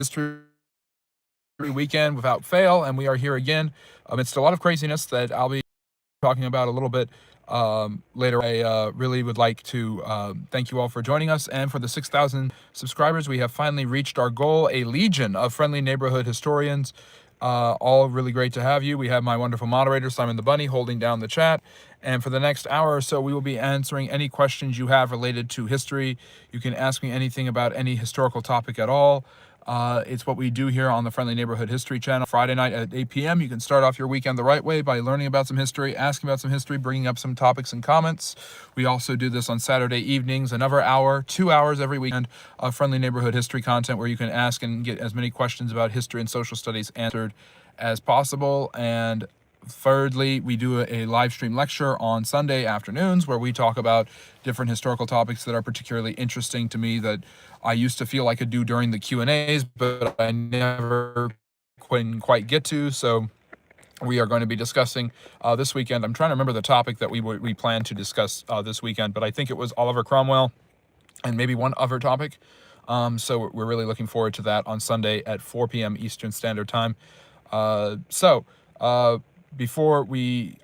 history weekend without fail, and we are here again amidst a lot of craziness that I'll be talking about a little bit later. I really would like to thank you all for joining us, and for the 6,000 subscribers, we have finally reached our goal, a legion of friendly neighborhood historians. All really great to have you. We have my wonderful moderator, Simon the Bunny, holding down the chat. And for the next hour or so, we will be answering any questions you have related to history. You can ask me anything about any historical topic at all. It's what we do here on the Friendly Neighborhood History channel. Friday night at 8 p.m. You can start off your weekend the right way by learning about some history, asking about some history, bringing up some topics and comments. We also do this on Saturday evenings, another hour, 2 hours every weekend of Friendly Neighborhood History content where you can ask and get as many questions about history and social studies answered as possible. And thirdly, we do a live stream lecture on Sunday afternoons where we talk about different historical topics that are particularly interesting to me that I used to feel I could do during the Q&As, but I never couldn't quite get to. So we are going to be discussing this weekend. I'm trying to remember the topic that we plan to discuss this weekend, but I think it was Oliver Cromwell and maybe one other topic. So we're really looking forward to that on Sunday at 4 p.m. Eastern Standard Time. Before we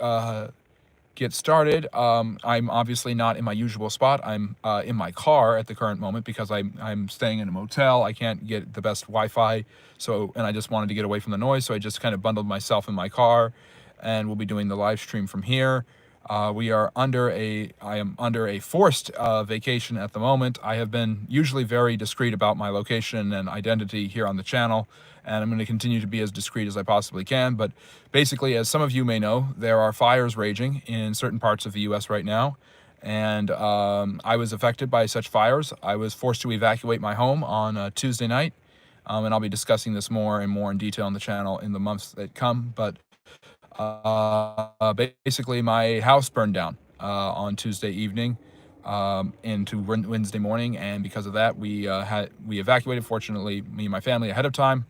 get started, I'm obviously not in my usual spot. I'm in my car at the current moment because I'm staying in a motel. I can't get the best Wi-Fi, and I just wanted to get away from the noise, so I just kind of bundled myself in my car, and we'll be doing the live stream from here. I am under a forced vacation at the moment. I have been usually very discreet about my location and identity here on the channel, and I'm going to continue to be as discreet as I possibly can. But basically, as some of you may know, there are fires raging in certain parts of the U.S. right now, and I was affected by such fires. I was forced to evacuate my home on Tuesday night, and I'll be discussing this more and more in detail on the channel in the months that come. But basically, my house burned down on Tuesday evening into Wednesday morning, and because of that, we evacuated. Fortunately, me and my family ahead of time,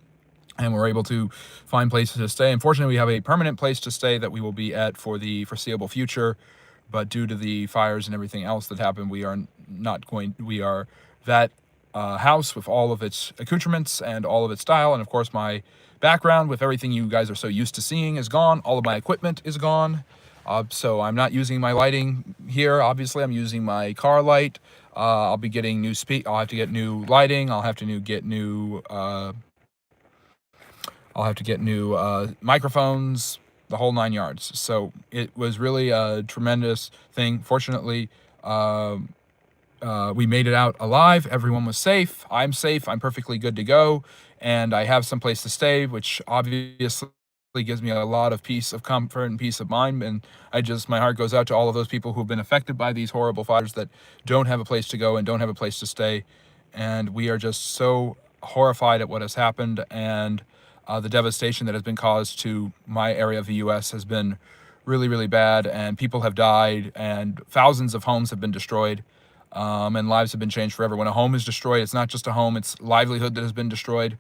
and we're able to find places to stay. Unfortunately, we have a permanent place to stay that we will be at for the foreseeable future, but due to the fires and everything else that happened, we are not going. We are that house with all of its accoutrements and all of its style, and of course my background with everything you guys are so used to seeing is gone. All of my equipment is gone. So I'm not using my lighting here. Obviously, I'm using my car light. I'll be getting new I'll have to get new lighting. I'll have to get new microphones, the whole 9 yards. So it was really a tremendous thing. Fortunately, we made it out alive. Everyone was safe. I'm safe. I'm perfectly good to go. And I have some place to stay, which obviously gives me a lot of peace of comfort and peace of mind. And my heart goes out to all of those people who've been affected by these horrible fires that don't have a place to go and don't have a place to stay. And we are just so horrified at what has happened, and the devastation that has been caused to my area of the U.S. has been really, really bad, and people have died, and thousands of homes have been destroyed, and lives have been changed forever. When a home is destroyed, it's not just a home, it's livelihood that has been destroyed.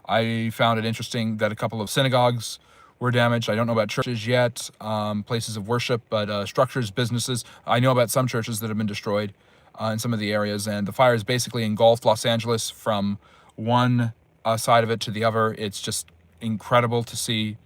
I found it interesting that a couple of synagogues were damaged. I don't know about churches yet, places of worship, but structures, businesses. I know about some churches that have been destroyed in some of the areas, and the fires basically engulfed Los Angeles from one side of it to the other. It's just incredible to see,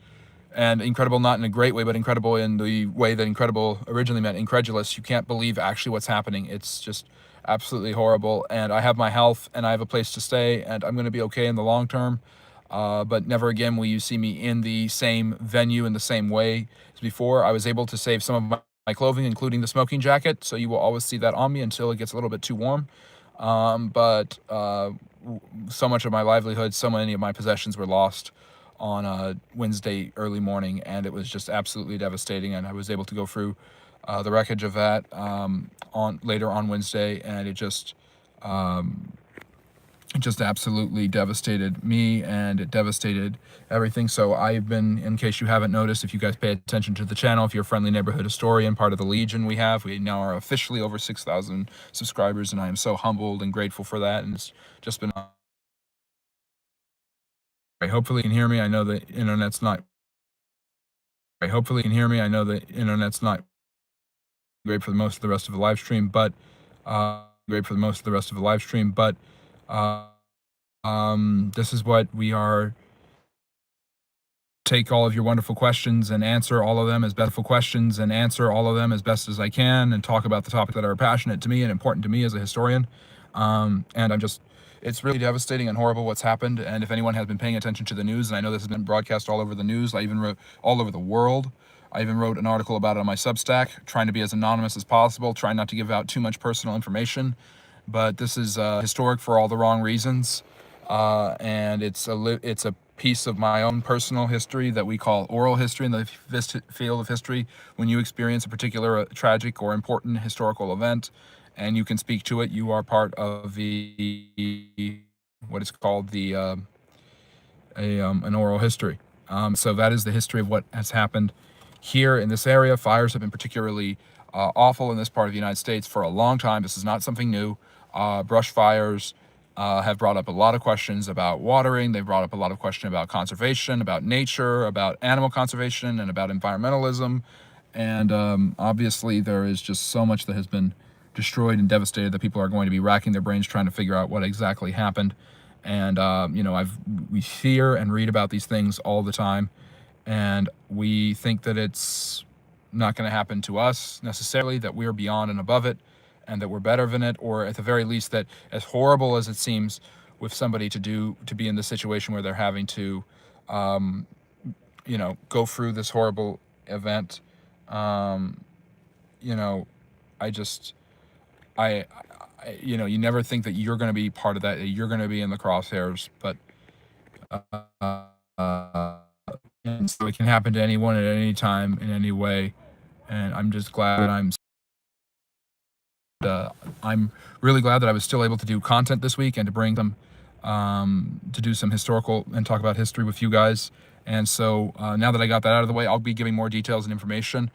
and incredible not in a great way, but incredible in the way that incredible originally meant incredulous. You can't believe actually what's happening. It's just absolutely horrible, and I have my health, and I have a place to stay, and I'm going to be okay in the long term, but never again will you see me in the same venue in the same way as before. I was able to save some of my clothing, including the smoking jacket, so you will always see that on me until it gets a little bit too warm. But so much of my livelihood, so many of my possessions were lost on Wednesday early morning, and it was just absolutely devastating. And I was able to go through the wreckage of that later on Wednesday, and it just absolutely devastated me, and it devastated everything. So I've been, in case you haven't noticed, if you guys pay attention to the channel, if you're a friendly neighborhood historian, part of the Legion we now are officially over 6,000 subscribers, and I am so humbled and grateful for that. And it's just been hopefully you can hear me. I know the internet's not hopefully you can hear me. I know the internet's not great for most of the rest of the live stream, but This is what we are. Take all of your wonderful questions and answer all of them as best as I can, and talk about the topics that are passionate to me and important to me as a historian. And I'm just, it's really devastating and horrible what's happened. And if anyone has been paying attention to the news, and I know this has been broadcast all over the news, I even wrote all over the world. I even wrote an article about it on my Substack, trying to be as anonymous as possible, trying not to give out too much personal information. But this is historic for all the wrong reasons, and it's a piece of my own personal history that we call oral history in the field of history. When you experience a particular tragic or important historical event, and you can speak to it, you are part of the what is called the an oral history. So that is the history of what has happened here in this area. Fires have been particularly awful in this part of the United States for a long time. This is not something new. Brush fires have brought up a lot of questions about watering. They've brought up a lot of questions about conservation, about nature, about animal conservation, and about environmentalism. And obviously, there is just so much that has been destroyed and devastated that people are going to be racking their brains trying to figure out what exactly happened. And we hear and read about these things all the time, and we think that it's not going to happen to us necessarily, that we're beyond and above it, and that we're better than it, or at the very least that, as horrible as it seems with somebody to be in the situation where they're having to go through this horrible event. um, you know I just you never think that you're going to be part of that, that you're going to be in the crosshairs, but and so it can happen to anyone at any time in any way. And I'm just glad that I'm really glad that I was still able to do content this week and to bring them to do some historical and talk about history with you guys. And so now that I got that out of the way, I'll be giving more details and information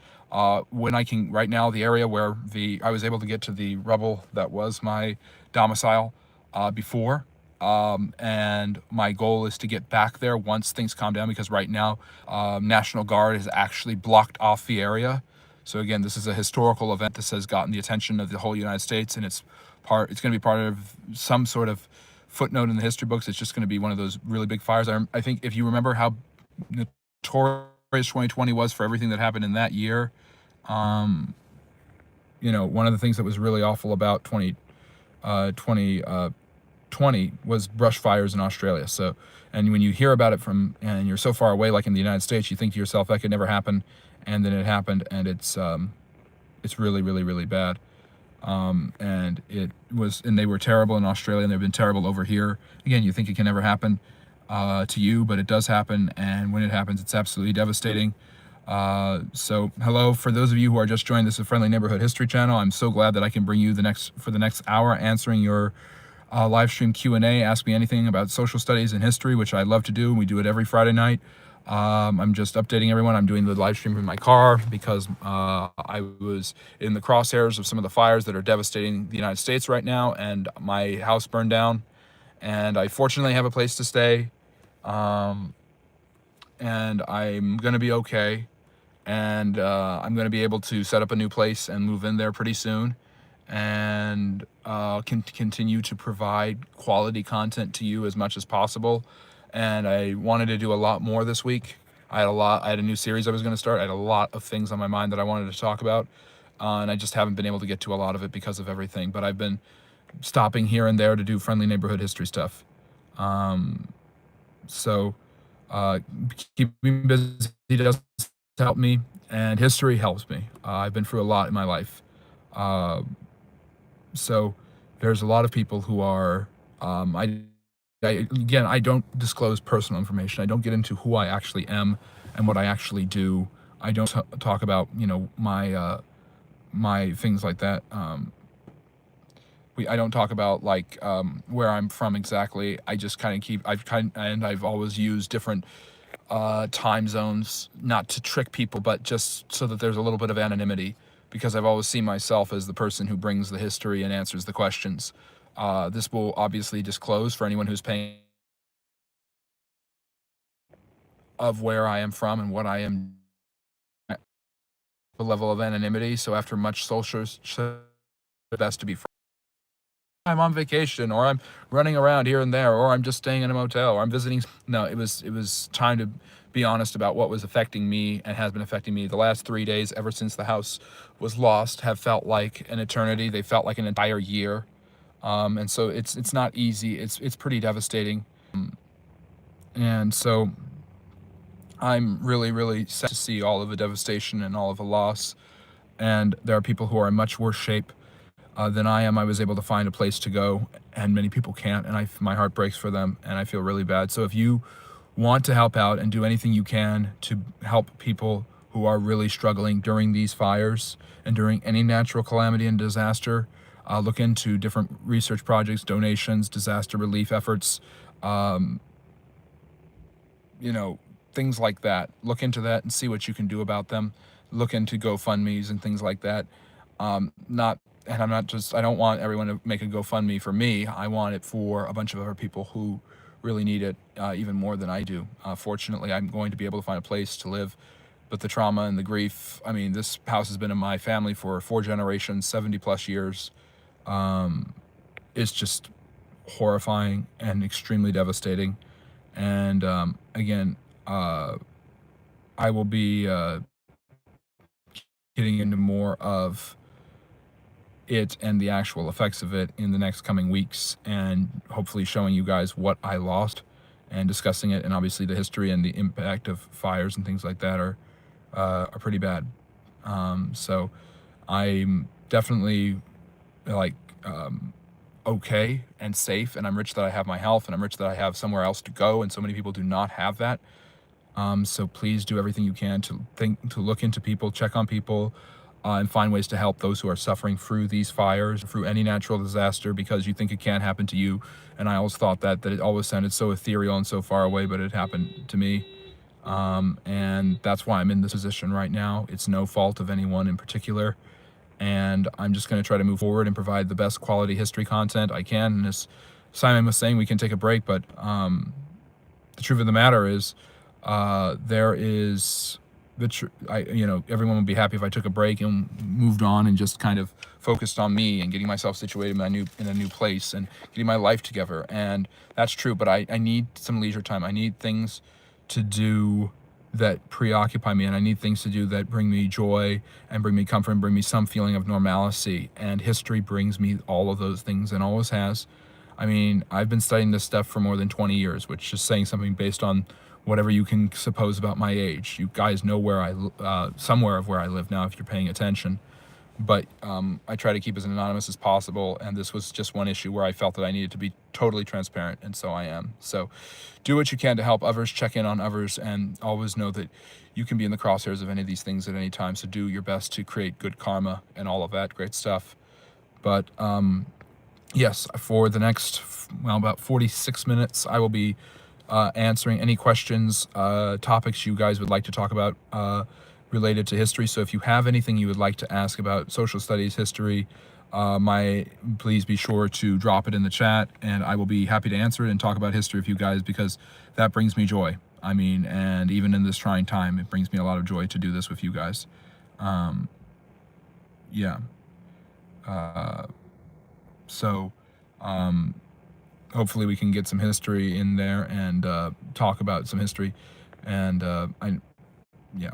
when I can. Right now, the area where I was able to get to the rubble that was my domicile before. And my goal is to get back there once things calm down, because right now, National Guard has actually blocked off the area. So again, this is a historical event. This has gotten the attention of the whole United States, and it's going to be part of some sort of footnote in the history books. It's just going to be one of those really big fires. I think if you remember how notorious 2020 was for everything that happened in that year, one of the things that was really awful about 2020 was brush fires in Australia. So, and when you hear about it and you're so far away, like in the United States, you think to yourself that could never happen, and then it happened, and it's really, really, really bad. And they were terrible in Australia, and they've been terrible over here. Again, you think it can never happen to you, but it does happen, and when it happens, it's absolutely devastating. So hello, for those of you who are just joining, this is a Friendly Neighborhood History channel. I'm so glad that I can bring you the next hour answering your live stream Q&A. Ask me anything about social studies and history, which I love to do. We do it every Friday night. I'm just updating everyone. I'm doing the live stream in my car because I was in the crosshairs of some of the fires that are devastating the United States right now, and my house burned down. And I fortunately have a place to stay, and I'm going to be okay. And I'm going to be able to set up a new place and move in there pretty soon, and can continue to provide quality content to you as much as possible. And I wanted to do a lot more this week. I had a new series I was going to start. I had a lot of things on my mind that I wanted to talk about, and I just haven't been able to get to a lot of it because of everything. But I've been stopping here and there to do Friendly Neighborhood History stuff. So keeping me busy does help me, and history helps me. I've been through a lot in my life. So there's a lot of people who are, again, I don't disclose personal information. I don't get into who I actually am and what I actually do. I don't talk about, my things like that. I don't talk about like where I'm from exactly. I just kind of I've always used different time zones, not to trick people, but just so that there's a little bit of anonymity, because I've always seen myself as the person who brings the history and answers the questions. This will obviously disclose for anyone who's paying of where I am from and what I am, the level of anonymity. So after much social, best to be I'm on vacation, or I'm running around here and there, or I'm just staying in a motel, or I'm visiting. No, it was time to be honest about what was affecting me and has been affecting me. The last 3 days, ever since the house was lost, have felt like an eternity. They felt like an entire year, and so it's not easy. It's pretty devastating, and so I'm really really sad to see all of the devastation and all of the loss. And there are people who are in much worse shape than I am. I was able to find a place to go, and many people can't, and my heart breaks for them, and I feel really bad. So if you want to help out and do anything you can to help people who are really struggling during these fires and during any natural calamity and disaster, look into different research projects, donations, disaster relief efforts, you know, things like that. Look into that and see what you can do about them. Look into GoFundMe's and things like that. Not, and I'm not just, I don't want everyone to make a GoFundMe for me. I want it for a bunch of other people who really need it even more than I do. Fortunately, I'm going to be able to find a place to live. But the trauma and the grief, I mean, this house has been in my family for 4 generations, 70 plus years. It's just horrifying and extremely devastating. And again, I will be getting into more of it and the actual effects of it in the next coming weeks, and hopefully showing you guys what I lost and discussing it. And obviously, the history and the impact of fires and things like that are pretty bad. So I'm definitely like okay and safe, and I'm rich that I have my health, and I'm rich that I have somewhere else to go, and so many people do not have that. So please do everything you can to look into people, check on people, and find ways to help those who are suffering through these fires, through any natural disaster, because you think it can't happen to you. And I always thought that it always sounded so ethereal and so far away, but it happened to me. And that's why I'm in this position right now. It's no fault of anyone in particular. And I'm just going to try to move forward and provide the best quality history content I can. And as Simon was saying, we can take a break, but the truth of the matter is, there is everyone would be happy if I took a break and moved on and just kind of focused on me and getting myself situated in a new place and getting my life together. And that's true, but I need some leisure time. I need things to do that preoccupy me, and I need things to do that bring me joy and bring me comfort and bring me some feeling of normalcy. And history brings me all of those things and always has. I mean, I've been studying this stuff for more than 20 years, which is saying something based on whatever you can suppose about my age. You guys know somewhere of where I live now if you're paying attention. But I try to keep as anonymous as possible, and this was just one issue where I felt that I needed to be totally transparent, and so I am. So do what you can to help others, check in on others, and always know that you can be in the crosshairs of any of these things at any time, so do your best to create good karma and all of that great stuff. But yes, for the next, about 46 minutes, I will be answering any questions, topics you guys would like to talk about related to history. So if you have anything you would like to ask about social studies, history, please be sure to drop it in the chat, and I will be happy to answer it and talk about history with you guys, because that brings me joy. I mean, and even in this trying time, it brings me a lot of joy to do this with you guys. Yeah. So hopefully we can get some history in there and talk about some history. And yeah.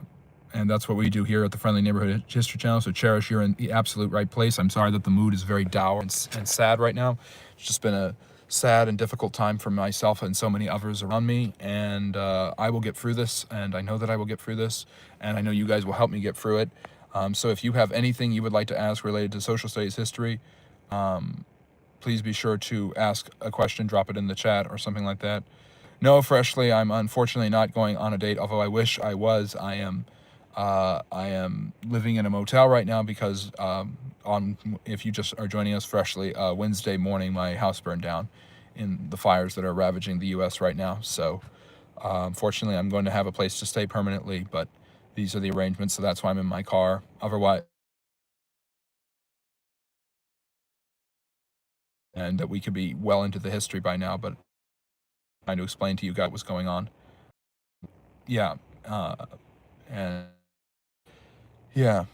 And that's what we do here at the Friendly Neighborhood History Channel. So Cherish, you're in the absolute right place. I'm sorry that the mood is very dour and sad right now. It's just been a sad and difficult time for myself and so many others around me. And I will get through this, and I know that I will get through this, and I know you guys will help me get through it. So if you have anything you would like to ask related to social studies history, please be sure to ask a question, drop it in the chat or something like that. No, Freshly, I'm unfortunately not going on a date, although I wish I was. I am living in a motel right now because if you just are joining us freshly, Wednesday morning my house burned down in the fires that are ravaging the U.S. right now. So unfortunately, I'm going to have a place to stay permanently, but these are the arrangements, so that's why I'm in my car. Otherwise, and that we could be well into the history by now, but trying to explain to you guys what's going on. Yeah, and yeah.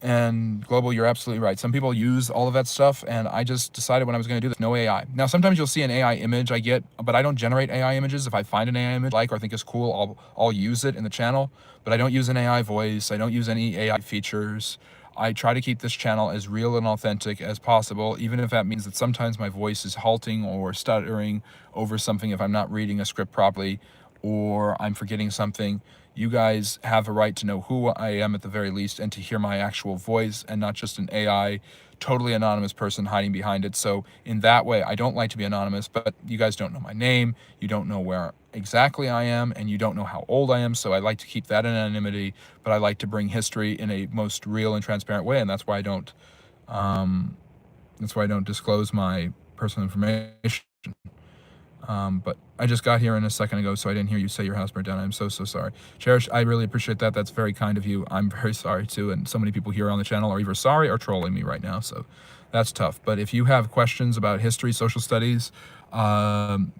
And Global, you're absolutely right. Some people use all of that stuff, and I just decided when I was going to do this, no AI. Now, sometimes you'll see an AI image I get, but I don't generate AI images. If I find an AI image I like or think is cool, I'll use it in the channel, but I don't use an AI voice. I don't use any AI features. I try to keep this channel as real and authentic as possible, even if that means that sometimes my voice is halting or stuttering over something if I'm not reading a script properly or I'm forgetting something. You guys have a right to know who I am at the very least and to hear my actual voice and not just an AI, totally anonymous person hiding behind it. So in that way, I don't like to be anonymous, but you guys don't know my name, you don't know where exactly I am, and you don't know how old I am, so I like to keep that in anonymity, but I like to bring history in a most real and transparent way, and that's why I don't disclose my personal information. But I just got here in a second ago, so I didn't hear you say your house burned down. I'm so sorry. Cherish, I really appreciate that. That's very kind of you. I'm very sorry too, and so many people here on the channel are either sorry or trolling me right now, so that's tough. But if you have questions about history, social studies, um,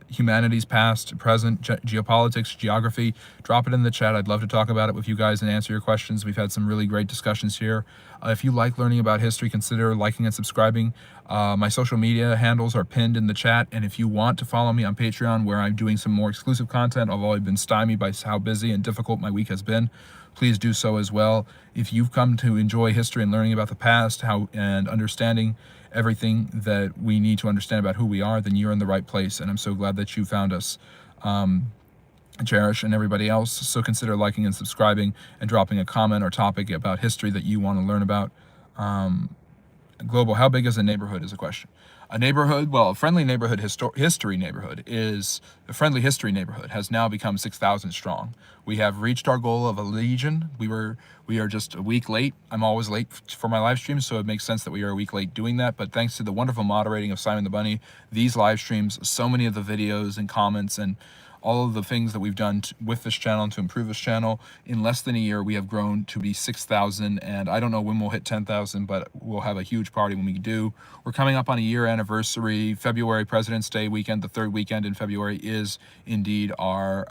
humanities, past, present, geopolitics, geography, drop it in the chat. I'd love to talk about it with you guys and answer your questions. We've had some really great discussions here. If you like learning about history, consider liking and subscribing. My social media handles are pinned in the chat, and if you want to follow me on Patreon, where I'm doing some more exclusive content, although I've been stymied by how busy and difficult my week has been, please do so as well. If you've come to enjoy history and learning about the past, and understanding everything that we need to understand about who we are, then you're in the right place, and I'm so glad that you found us. Cherish and everybody else, so consider liking and subscribing and dropping a comment or topic about history that you want to learn about. Global, how big is a neighborhood is a question. A neighborhood, well, a friendly neighborhood history neighborhood is, a friendly history neighborhood has now become 6,000 strong. We have reached our goal of a legion. We are just a week late. I'm always late for my live streams, so it makes sense that we are a week late doing that. But thanks to the wonderful moderating of Simon the Bunny, these live streams, so many of the videos and comments and all of the things that we've done with this channel to improve this channel, in less than a year, we have grown to be 6,000, and I don't know when we'll hit 10,000, but we'll have a huge party when we do. We're coming up on a year anniversary. February, President's Day weekend, the third weekend in February, is indeed our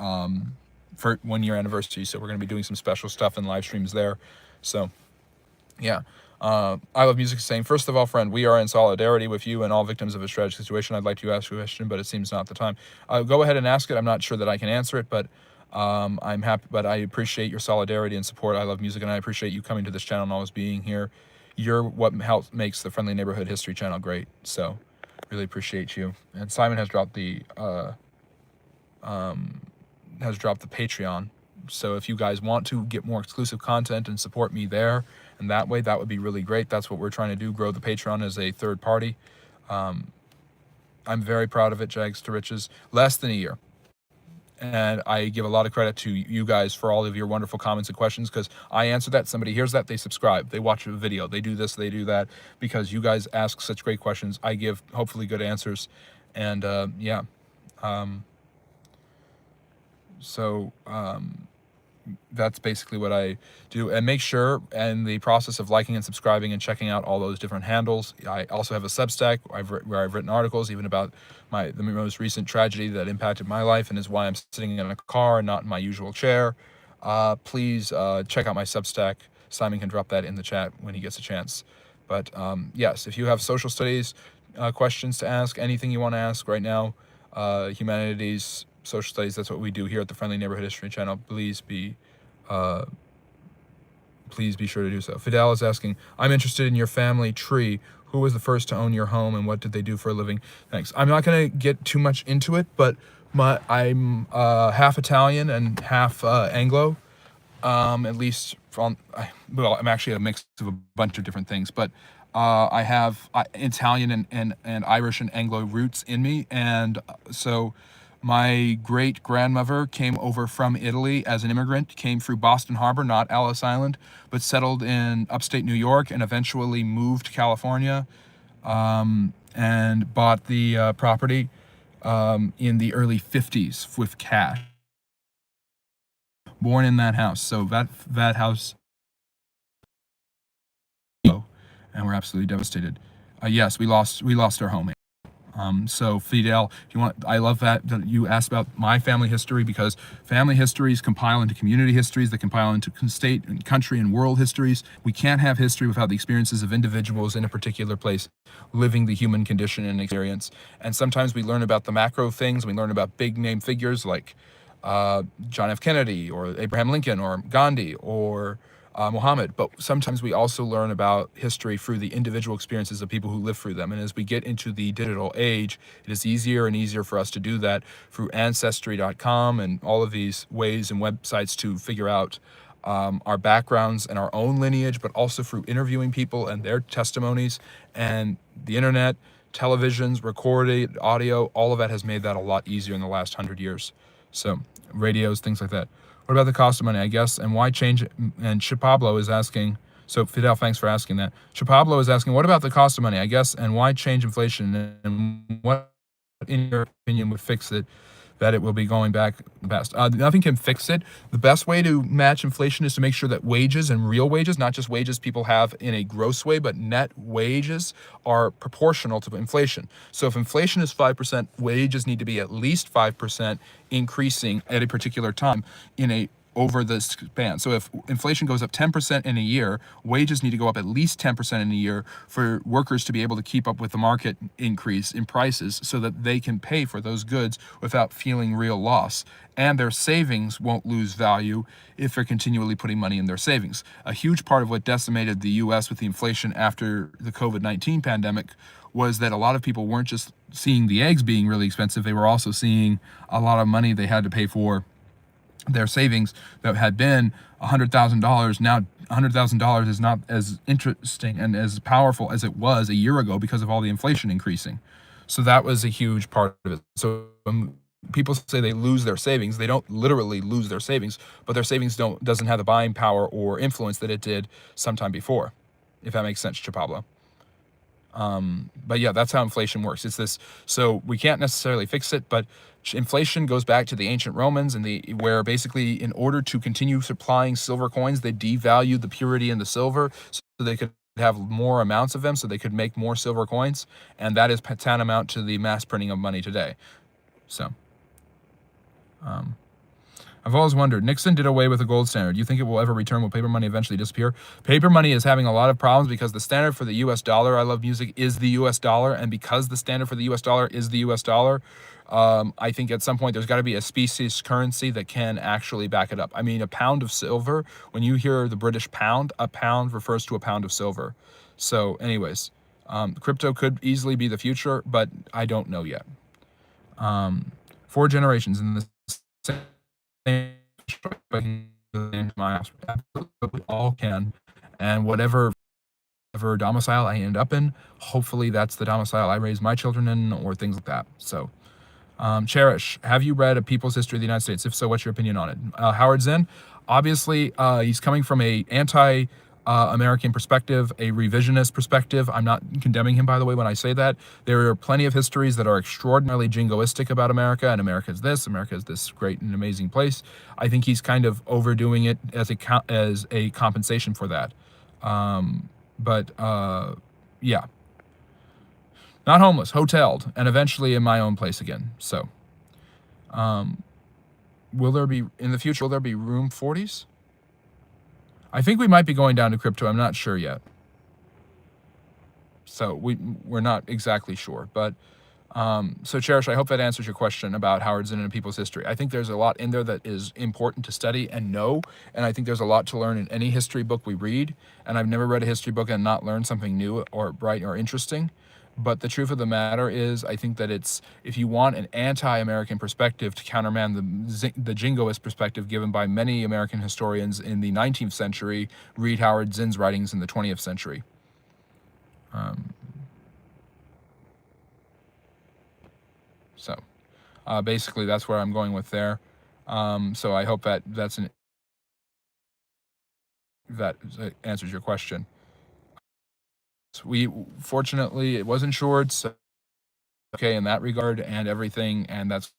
for 1 year anniversary, so we're going to be doing some special stuff and live streams there. So yeah. I Love Music is saying, first of all, friend, we are in solidarity with you and all victims of a tragic situation. I'd like to ask you a question, but it seems not the time. Go ahead and ask it. I'm not sure that I can answer it, but I'm happy. But I appreciate your solidarity and support. I Love Music, and I appreciate you coming to this channel and always being here. You're what makes the Friendly Neighborhood History channel great. So really appreciate you. And Simon has dropped the Patreon. So if you guys want to get more exclusive content and support me there, and that way, that would be really great. That's what we're trying to do, grow the Patreon as a third party. I'm very proud of it, Jags to Riches. Less than a year. And I give a lot of credit to you guys for all of your wonderful comments and questions, because I answer that, somebody hears that, they subscribe, they watch a video, they do this, they do that, because you guys ask such great questions. I give hopefully good answers. And yeah. That's basically what I do. And make sure, in the process of liking and subscribing and checking out all those different handles, I also have a Substack where I've written articles even about the most recent tragedy that impacted my life and is why I'm sitting in a car and not in my usual chair. Please check out my Substack. Simon can drop that in the chat when he gets a chance. But yes, if you have social studies questions to ask, anything you want to ask right now, humanities, social studies, that's what we do here at the Friendly Neighborhood History channel. Please be sure to do so. Fidel is asking, I'm interested in your family tree. Who was the first to own your home and what did they do for a living? Thanks. I'm not going to get too much into it, but I'm half Italian and half Anglo. At least from, well, I'm actually a mix of a bunch of different things, but I have Italian and Irish and Anglo roots in me, and so my great-grandmother came over from Italy as an immigrant, came through Boston Harbor, not Ellis Island, but settled in upstate New York and eventually moved to California, and bought the property in the early 50s with cash. Born in that house, so that house, and we're absolutely devastated. Yes, we lost our home. So Fidel, if you want, I love that you asked about my family history, because family histories compile into community histories that compile into state and country and world histories. We can't have history without the experiences of individuals in a particular place living the human condition and experience. And sometimes we learn about the macro things. We learn about big name figures like John F. Kennedy or Abraham Lincoln or Gandhi or Muhammad, but sometimes we also learn about history through the individual experiences of people who live through them. And as we get into the digital age, it is easier and easier for us to do that through Ancestry.com and all of these ways and websites to figure out our backgrounds and our own lineage, but also through interviewing people and their testimonies. And the internet, televisions, recorded audio, all of that has made that a lot easier in the last 100 years. So radios, things like that. What about the cost of money, I guess, and why change it? And Chipablo is asking, so Fidel, thanks for asking that. Chipablo is asking, what about the cost of money, I guess, and why change inflation? And what, in your opinion, would fix it, that it will be going back best? Nothing can fix it. The best way to match inflation is to make sure that wages and real wages, not just wages people have in a gross way, but net wages are proportional to inflation. So if inflation is 5%, wages need to be at least 5% increasing at a particular time in a over the span. So if inflation goes up 10% in a year, wages need to go up at least 10% in a year for workers to be able to keep up with the market increase in prices so that they can pay for those goods without feeling real loss. And their savings won't lose value if they're continually putting money in their savings. A huge part of what decimated the US with the inflation after the COVID-19 pandemic was that a lot of people weren't just seeing the eggs being really expensive, they were also seeing a lot of money they had to pay for their savings that had been $100,000. Now $100,000 is not as interesting and as powerful as it was a year ago because of all the inflation increasing. So that was a huge part of it. So people say they lose their savings. They don't literally lose their savings, but their savings doesn't have the buying power or influence that it did sometime before, if that makes sense, Pablo. But yeah, that's how inflation works. It's this, so we can't necessarily fix it, but inflation goes back to the ancient Romans and where basically in order to continue supplying silver coins, they devalued the purity in the silver so they could have more amounts of them so they could make more silver coins. And that is tantamount to the mass printing of money today. So, I've always wondered, Nixon did away with the gold standard. Do you think it will ever return? Will paper money eventually disappear? Paper money is having a lot of problems because the standard for the US dollar, I love music, is the US dollar. And because the standard for the US dollar is the US dollar, I think at some point there's got to be a species currency that can actually back it up. I mean, a pound of silver, when you hear the British pound, a pound refers to a pound of silver. So anyways, crypto could easily be the future, but I don't know yet. 4 generations in the same absolutely all can, and whatever domicile I end up in, hopefully that's the domicile I raise my children in, or things like that. So, Cherish, have you read A People's History of the United States? If so, what's your opinion on it? Howard Zinn, obviously, he's coming from a American perspective, a revisionist perspective. I'm not condemning him, by the way, when I say that. There are plenty of histories that are extraordinarily jingoistic about America, and America is this great and amazing place. I think he's kind of overdoing it as a compensation for that. Yeah. Not homeless, hoteled, and eventually in my own place again. So, will there be, in the future, will there be room 40s? I think we might be going down to crypto. I'm not sure yet. So we're not exactly sure. But so Cherish, I hope that answers your question about Howard Zinn and people's history. I think there's a lot in there that is important to study and know. And I think there's a lot to learn in any history book we read. And I've never read a history book and not learned something new or bright or interesting. But the truth of the matter is, I think that it's, if you want an anti-American perspective to countermand the jingoist perspective given by many American historians in the 19th century, read Howard Zinn's writings in the 20th century. So basically, that's where I'm going with there. So I hope that that answers your question. Fortunately, it was insured, so okay in that regard and everything, and that's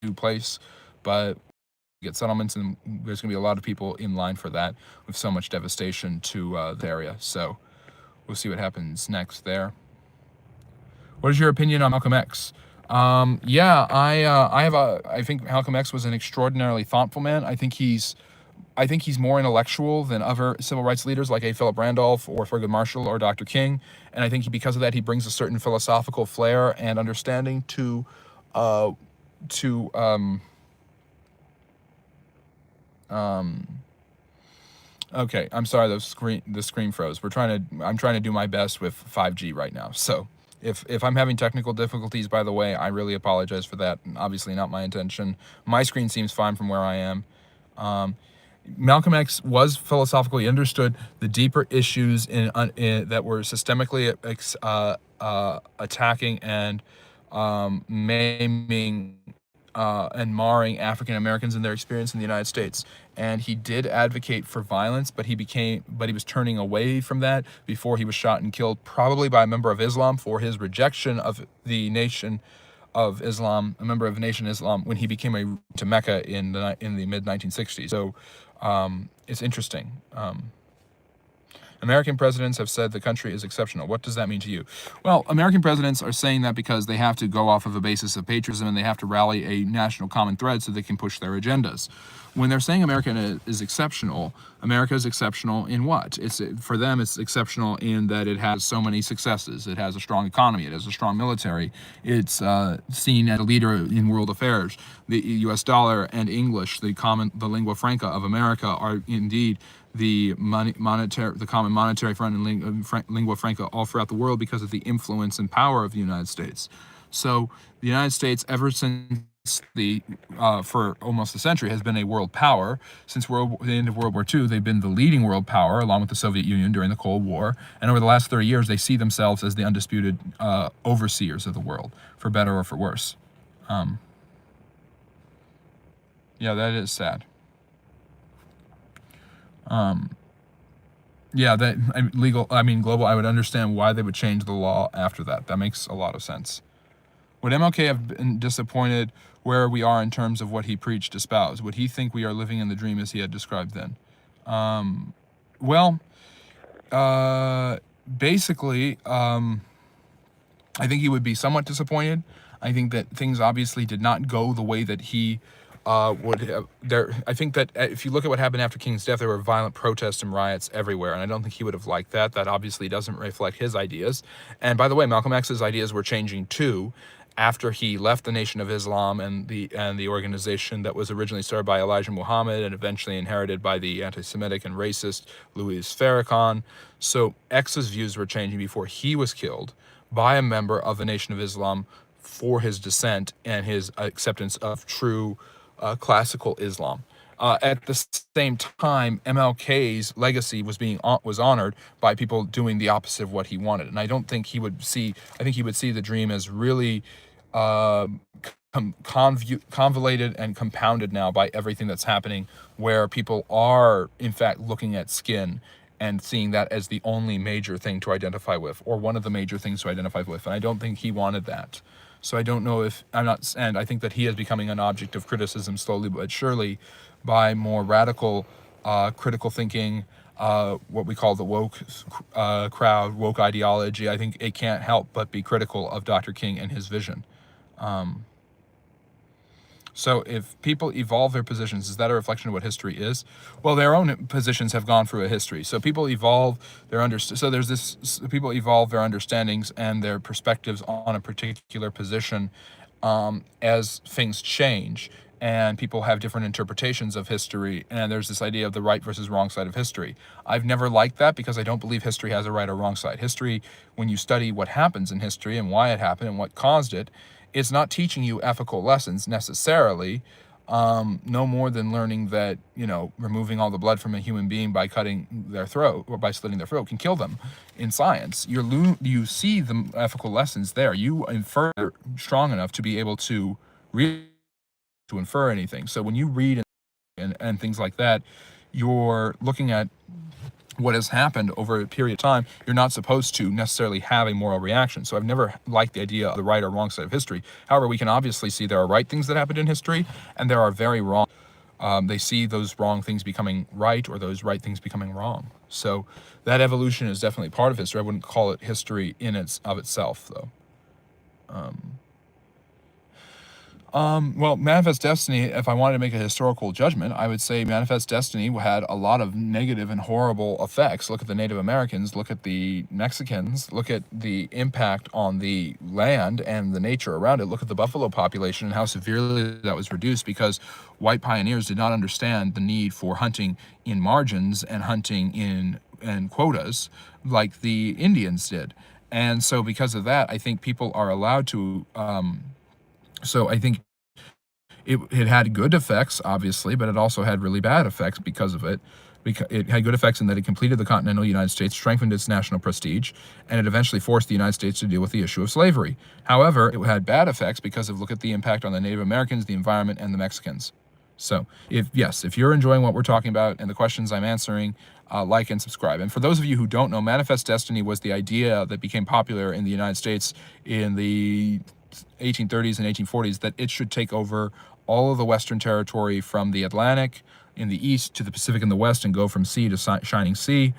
a new place, but get settlements, and there's going to be a lot of people in line for that with so much devastation to the area. So we'll see what happens next there. What is your opinion on Malcolm X? I think Malcolm X was an extraordinarily thoughtful man. I think he's more intellectual than other civil rights leaders like A. Philip Randolph or Thurgood Marshall or Dr. King, and I think because of that he brings a certain philosophical flair and understanding uh, to Okay, I'm sorry, the screen froze. I'm trying to do my best with 5G right now. So if I'm having technical difficulties, by the way, I really apologize for that. Obviously not my intention. My screen seems fine from where I am. Um, Malcolm X was philosophically understood the deeper issues that were systemically attacking and maiming and marring African Americans in their experience in the United States. And he did advocate for violence, but he was turning away from that before he was shot and killed, probably by a member of Islam for his rejection of the Nation of Islam, a member of Nation Islam, when he became to Mecca in the mid 1960s. So it's interesting. American presidents have said the country is exceptional. What does that mean to you? Well, American presidents are saying that because they have to go off of a basis of patriotism and they have to rally a national common thread so they can push their agendas. When they're saying America is exceptional, America is exceptional in what? For them, it's exceptional in that it has so many successes. It has a strong economy. It has a strong military. It's seen as a leader in world affairs. The U.S. dollar and English, the lingua franca of America, are indeed the common monetary front and lingua franca all throughout the world because of the influence and power of the United States. So the United States, ever since for almost a century, has been a world power. Since the end of World War II, they've been the leading world power, along with the Soviet Union during the Cold War. And over the last 30 years, they see themselves as the undisputed overseers of the world, for better or for worse. Yeah, that is sad. Yeah, global. I would understand why they would change the law after that. That makes a lot of sense. Would MLK have been disappointed where we are in terms of what he preached, espoused? Would he think we are living in the dream as he had described then? Well, basically, I think he would be somewhat disappointed. I think that things obviously did not go the way that he would have. I think that if you look at what happened after King's death, there were violent protests and riots everywhere, and I don't think he would have liked that. That obviously doesn't reflect his ideas. And by the way, Malcolm X's ideas were changing too after he left the Nation of Islam and the organization that was originally started by Elijah Muhammad and eventually inherited by the anti-Semitic and racist Louis Farrakhan. So X's views were changing before he was killed by a member of the Nation of Islam for his dissent and his acceptance of true classical Islam. At the same time, MLK's legacy was honored by people doing the opposite of what he wanted, and I don't think he would see. I think he would see the dream as really convoluted and compounded now by everything that's happening, where people are in fact looking at skin and seeing that as the only major thing to identify with, or one of the major things to identify with. And I don't think he wanted that. So I don't know if I'm not, and I think that he is becoming an object of criticism slowly but surely by more radical critical thinking, what we call the woke crowd, woke ideology. I think it can't help but be critical of Dr. King and his vision. So if people evolve their positions, is that a reflection of what history is? Well, their own positions have gone through a history. So people evolve people evolve their understandings and their perspectives on a particular position as things change. And people have different interpretations of history, and there's this idea of the right versus wrong side of history. I've never liked that because I don't believe history has a right or wrong side. History, when you study what happens in history and why it happened and what caused it, it's not teaching you ethical lessons necessarily, no more than learning that, removing all the blood from a human being by cutting their throat or by slitting their throat can kill them. In science, you see the ethical lessons there. You infer strong enough to be able to infer anything. So when you read and things like that, you're looking at what has happened over a period of time. You're not supposed to necessarily have a moral reaction. So I've never liked the idea of the right or wrong side of history. However, we can obviously see there are right things that happened in history, and there are very wrong. They see those wrong things becoming right or those right things becoming wrong. So that evolution is definitely part of history. I wouldn't call it history in of itself, though. Well, Manifest Destiny, if I wanted to make a historical judgment, I would say Manifest Destiny had a lot of negative and horrible effects. Look at the Native Americans, look at the Mexicans, look at the impact on the land and the nature around it. Look at the buffalo population and how severely that was reduced because white pioneers did not understand the need for hunting in margins and hunting in quotas like the Indians did. And so, because of that, I think people are allowed to. So I think it had good effects, obviously, but it also had really bad effects because of it. Because it had good effects in that it completed the continental United States, strengthened its national prestige, and it eventually forced the United States to deal with the issue of slavery. However, it had bad effects because of look at the impact on the Native Americans, the environment, and the Mexicans. So, if you're enjoying what we're talking about and the questions I'm answering, like and subscribe. And for those of you who don't know, Manifest Destiny was the idea that became popular in the United States in the 1830s and 1840s that it should take over all of the Western territory from the Atlantic in the east to the Pacific in the west and go from sea to shining sea.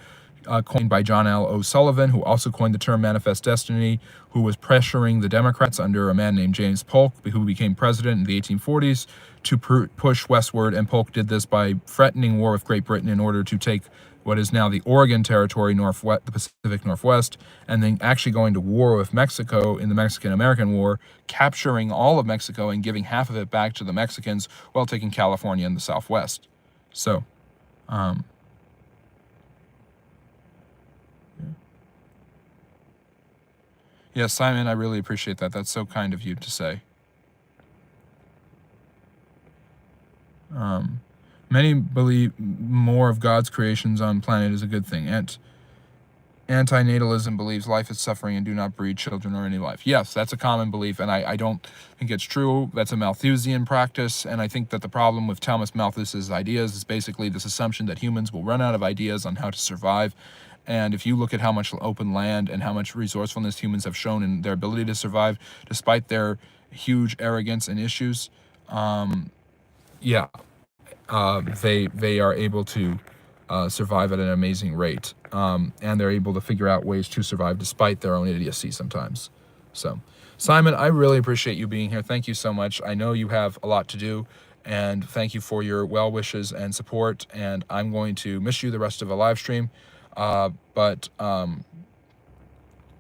Coined by John L. O'Sullivan, who also coined the term Manifest Destiny, who was pressuring the Democrats under a man named James Polk, who became president in the 1840s, to push westward. And Polk did this by threatening war with Great Britain in order to take what is now the Oregon Territory, northwest, the Pacific Northwest, and then actually going to war with Mexico in the Mexican-American War, capturing all of Mexico and giving half of it back to the Mexicans while taking California and the Southwest. So, yes, Simon, I really appreciate that. That's so kind of you to say. Many believe more of God's creations on planet is a good thing. Antinatalism believes life is suffering and do not breed children or any life. Yes, that's a common belief, and I don't think it's true. That's a Malthusian practice, and I think that the problem with Thomas Malthus's ideas is basically this assumption that humans will run out of ideas on how to survive. And if you look at how much open land and how much resourcefulness humans have shown in their ability to survive, despite their huge arrogance and issues, yeah, they are able to survive at an amazing rate, and they're able to figure out ways to survive despite their own idiocy sometimes. So, Simon, I really appreciate you being here. Thank you so much. I know you have a lot to do, and thank you for your well wishes and support. And I'm going to miss you the rest of the live stream, but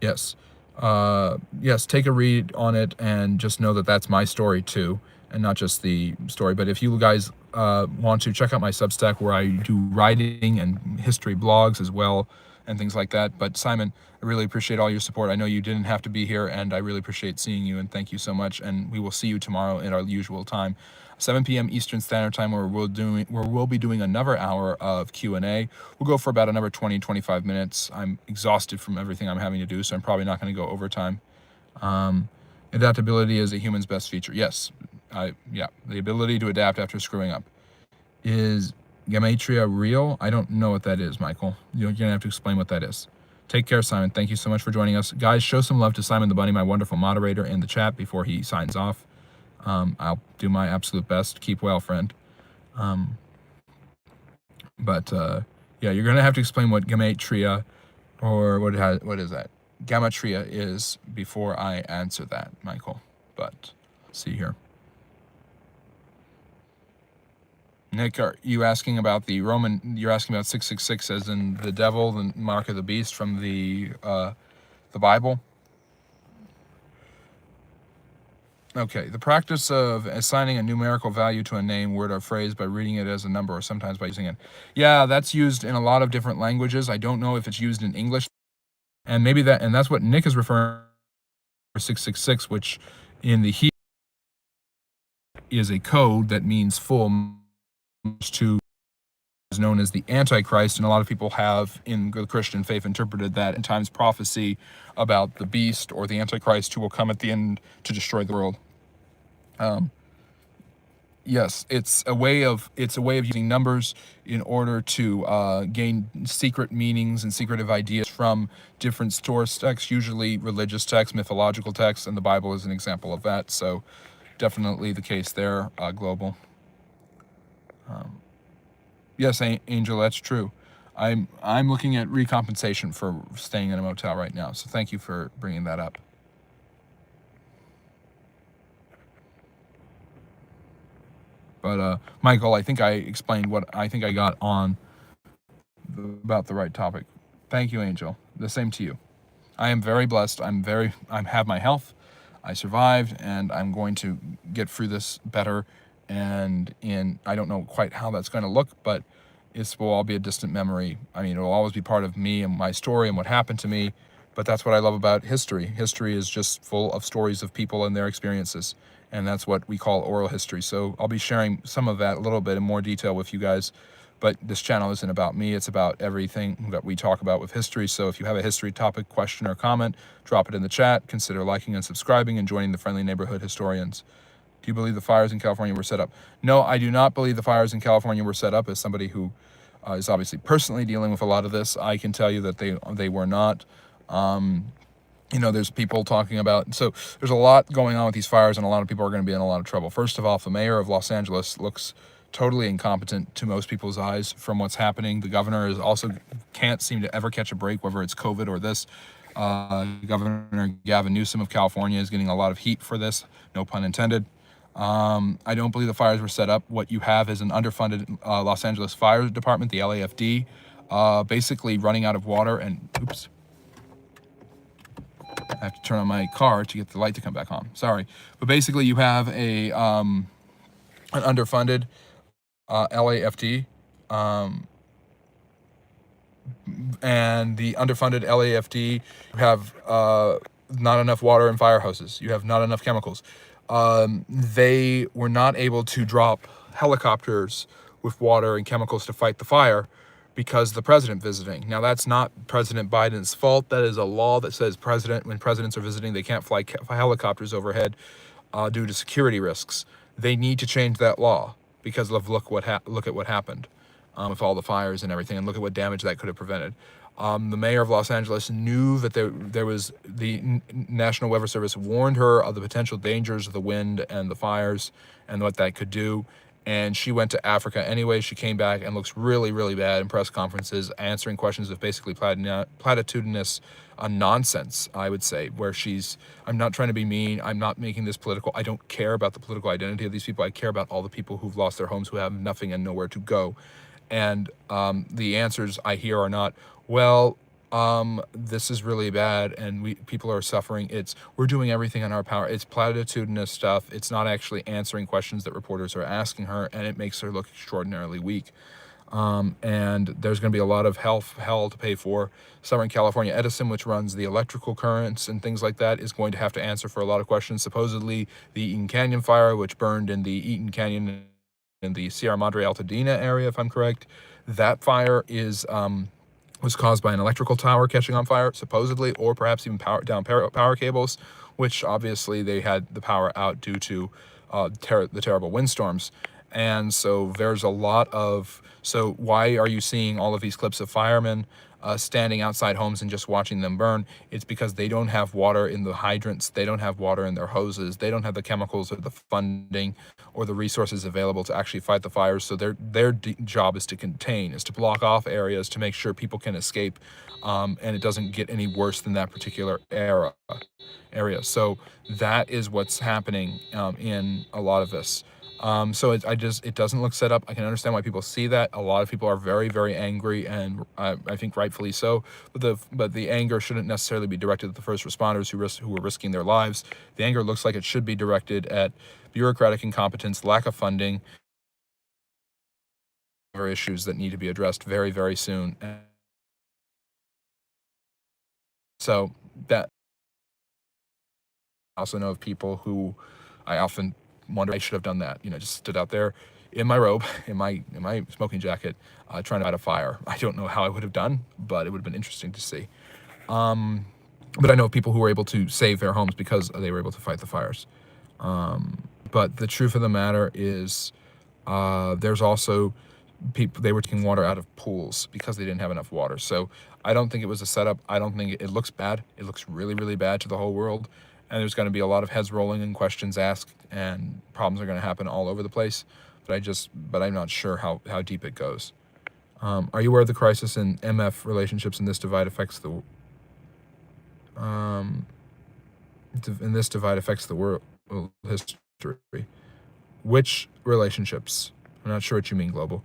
yes. Yes, take a read on it and just know that that's my story too, and not just the story. But if you guys want to check out my Substack where I do writing and history blogs as well and things like that. But Simon, I really appreciate all your support. I know you didn't have to be here, and I really appreciate seeing you, and thank you so much. And we will see you tomorrow at our usual time, 7 p.m. Eastern Standard Time, where we'll be doing another hour of Q&A. We'll go for about another 20, 25 minutes. I'm exhausted from everything I'm having to do, so I'm probably not going to go overtime. Adaptability is a human's best feature. Yes, the ability to adapt after screwing up. Is gematria real? I don't know what that is, Michael. You're gonna have to explain what that is. Take care, Simon. Thank you so much for joining us. Guys, show some love to Simon the Bunny, my wonderful moderator, in the chat before he signs off. I'll do my absolute best. Keep well, friend. You're gonna have to explain what gematria, or what is that? Gematria is before I answer that, Michael. But see here. Nick, are you asking about the Roman? You're asking about 666 as in the devil, the mark of the beast from the Bible. Okay, the practice of assigning a numerical value to a name, word, or phrase by reading it as a number or sometimes by using it. Yeah, that's used in a lot of different languages. I don't know if it's used in English, and maybe that's what Nick is referring to 666, which in the Hebrew is a code that means full to is known as the Antichrist, and a lot of people have in the Christian faith interpreted that in times prophecy about the beast or the Antichrist who will come at the end to destroy the world. Yes, it's a way of using numbers in order to gain secret meanings and secretive ideas from different source texts, usually religious texts, mythological texts, and the Bible is an example of that. So definitely the case there, global. Yes, Angel, that's true. I'm looking at recompensation for staying in a motel right now. So thank you for bringing that up. But Michael, I think I explained what I think I got on about the right topic. Thank you, Angel. The same to you. I am very blessed. I have my health. I survived, and I'm going to get through this better. And I don't know quite how that's going to look, but it will all be a distant memory. I mean, it will always be part of me and my story and what happened to me. But that's what I love about history. History is just full of stories of people and their experiences, and that's what we call oral history. So I'll be sharing some of that a little bit in more detail with you guys. But this channel isn't about me, it's about everything that we talk about with history. So if you have a history topic, question, or comment, drop it in the chat. Consider liking and subscribing and joining the Friendly Neighborhood Historians. Do you believe the fires in California were set up? No, I do not believe the fires in California were set up. As somebody who is obviously personally dealing with a lot of this, I can tell you that they were not. There's people talking about, so there's a lot going on with these fires, and a lot of people are going to be in a lot of trouble. First of all, the mayor of Los Angeles looks totally incompetent to most people's eyes from what's happening. The governor is also can't seem to ever catch a break, whether it's COVID or this. Governor Gavin Newsom of California is getting a lot of heat for this, no pun intended. I don't believe the fires were set up. What you have is an underfunded Los Angeles Fire Department, the LAFD, basically running out of water and, oops, I have to turn on my car to get the light to come back on. Sorry. But basically you have an underfunded LAFD, and the underfunded LAFD have not enough water in fire hoses. You have not enough chemicals. They were not able to drop helicopters with water and chemicals to fight the fire because the president visiting. Now, that's not President Biden's fault. That is a law that says when presidents are visiting, they can't fly helicopters overhead due to security risks. They need to change that law because of look at what happened with all the fires and everything, and look at what damage that could have prevented. The mayor of Los Angeles knew that there was the National Weather Service warned her of the potential dangers of the wind and the fires and what that could do. And she went to Africa anyway. She came back and looks really, really bad in press conferences, answering questions of basically platitudinous nonsense, I would say, where I'm not trying to be mean. I'm not making this political. I don't care about the political identity of these people. I care about all the people who've lost their homes, who have nothing and nowhere to go. And the answers I hear are not, well, this is really bad and people are suffering. We're doing everything in our power. It's platitudinous stuff. It's not actually answering questions that reporters are asking her, and it makes her look extraordinarily weak. And there's going to be a lot of hell to pay for. Southern California Edison, which runs the electrical currents and things like that, is going to have to answer for a lot of questions. Supposedly, the Eaton Canyon fire, which burned in the Eaton Canyon in the Sierra Madre Altadena area, if I'm correct, that fire was caused by an electrical tower catching on fire, supposedly, or perhaps even power cables, which obviously they had the power out due to the terrible windstorms. And so there's a lot of, so why are you seeing all of these clips of firemen standing outside homes and just watching them burn? It's because they don't have water in the hydrants, they don't have water in their hoses, they don't have the chemicals or the funding or the resources available to actually fight the fires. So their job is to contain, is to block off areas to make sure people can escape, and it doesn't get any worse than that particular area. So that is what's happening in a lot of this. So it doesn't look set up. I can understand why people see that. A lot of people are very, very angry, and I think rightfully so. But the anger shouldn't necessarily be directed at the first responders who were risking their lives. The anger looks like it should be directed at bureaucratic incompetence, lack of funding, or issues that need to be addressed very, very soon. So that I also know of people who I often wonder, I should have done that. Just stood out there in my robe, in my smoking jacket, trying to fight a fire. I don't know how I would have done, but it would have been interesting to see. But I know people who were able to save their homes because they were able to fight the fires. But the truth of the matter is, there's also people, they were taking water out of pools because they didn't have enough water. So I don't think it was a setup. I don't think it looks bad. It looks really, really bad to the whole world. And there's going to be a lot of heads rolling and questions asked, and problems are going to happen all over the place. But I'm not sure how deep it goes. Are you aware of the crisis in MF relationships and this divide affects the world history? Which relationships? I'm not sure what you mean, global.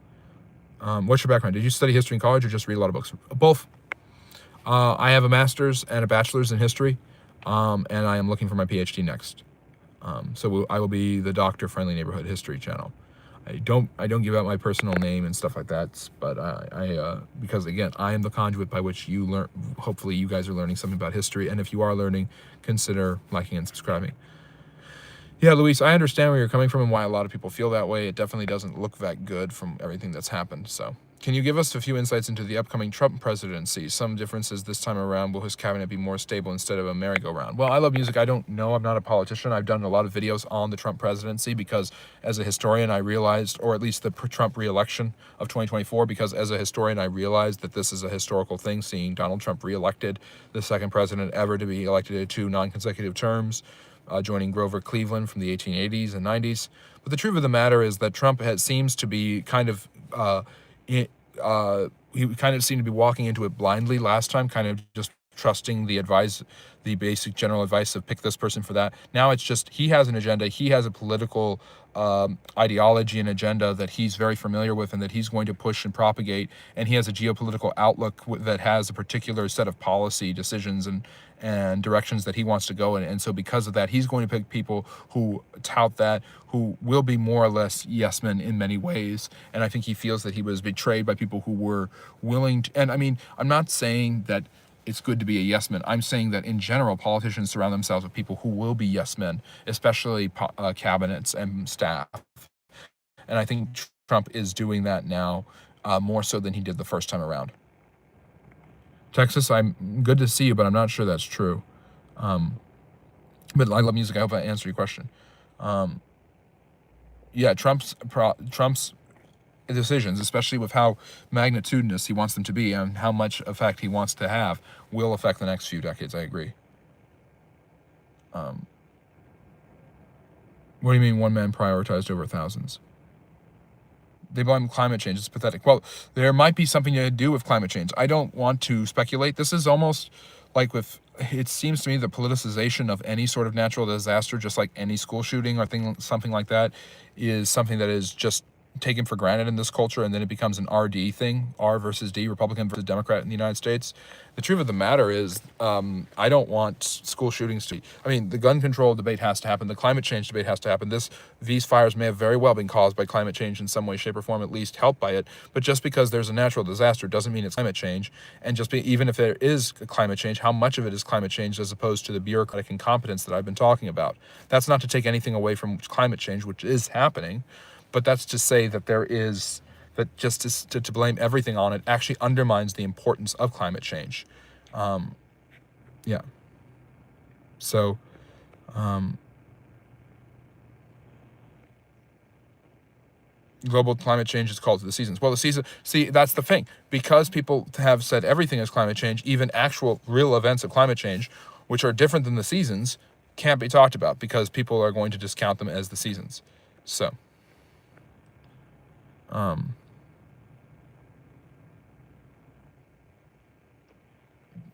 What's your background? Did you study history in college or just read a lot of books? Both. I have a master's and a bachelor's in history, and I am looking for my PhD next. So I will be the Dr. Friendly Neighborhood History channel. I don't give out my personal name and stuff like that, but because again, I am the conduit by which you learn. Hopefully, you guys are learning something about history, and if you are learning, consider liking and subscribing. Yeah, Luis, I understand where you're coming from and why a lot of people feel that way. It definitely doesn't look that good from everything that's happened. So, can you give us a few insights into the upcoming Trump presidency? Some differences this time around. Will his cabinet be more stable instead of a merry-go-round? Well, I love music. I don't know. I'm not a politician. I've done a lot of videos on the Trump presidency because as a historian, I realized, or at least the Trump re-election of 2024, because as a historian, I realized that this is a historical thing, seeing Donald Trump re-elected, the second president ever to be elected to 2 non-consecutive terms. Joining Grover Cleveland from the 1880s and 90s. But the truth of the matter is that Trump seems to be kind of, he kind of seemed to be walking into it blindly last time, kind of just trusting the basic general advice of pick this person for that. Now it's just he has an agenda, he has a political ideology and agenda that he's very familiar with and that he's going to push and propagate, and he has a geopolitical outlook that has a particular set of policy decisions and directions that he wants to go in. And so because of that, he's going to pick people who tout that, who will be more or less yes men in many ways. And I think he feels that he was betrayed by people who were willing to, and I mean, I'm not saying that it's good to be a yes man. I'm saying that in general, politicians surround themselves with people who will be yes men, especially cabinets and staff. And I think Trump is doing that now more so than he did the first time around. Texas, I'm good to see you, but I'm not sure that's true. But I love music. I hope I answered your question. Yeah, Trump's decisions, especially with how magnitudinous he wants them to be and how much effect he wants to have, will affect the next few decades. I agree. What do you mean one man prioritized over thousands? They blame climate change. It's pathetic. Well, there might be something to do with climate change. I don't want to speculate. This is almost like it seems to me the politicization of any sort of natural disaster, just like any school shooting or something like that, is something that is just taken for granted in this culture, and then it becomes an RD thing, R versus D, Republican versus Democrat in the United States. The truth of the matter is, I don't want school shootings to. I mean, the gun control debate has to happen. The climate change debate has to happen. These fires may have very well been caused by climate change in some way, shape, or form, at least helped by it. But just because there's a natural disaster doesn't mean it's climate change. And even if there is climate change, how much of it is climate change as opposed to the bureaucratic incompetence that I've been talking about? That's not to take anything away from climate change, which is happening. But that's to say that just to blame everything on it actually undermines the importance of climate change. Yeah. So, global climate change is called to the seasons. Well, that's the thing. Because people have said everything is climate change, even actual real events of climate change, which are different than the seasons, can't be talked about because people are going to discount them as the seasons. So.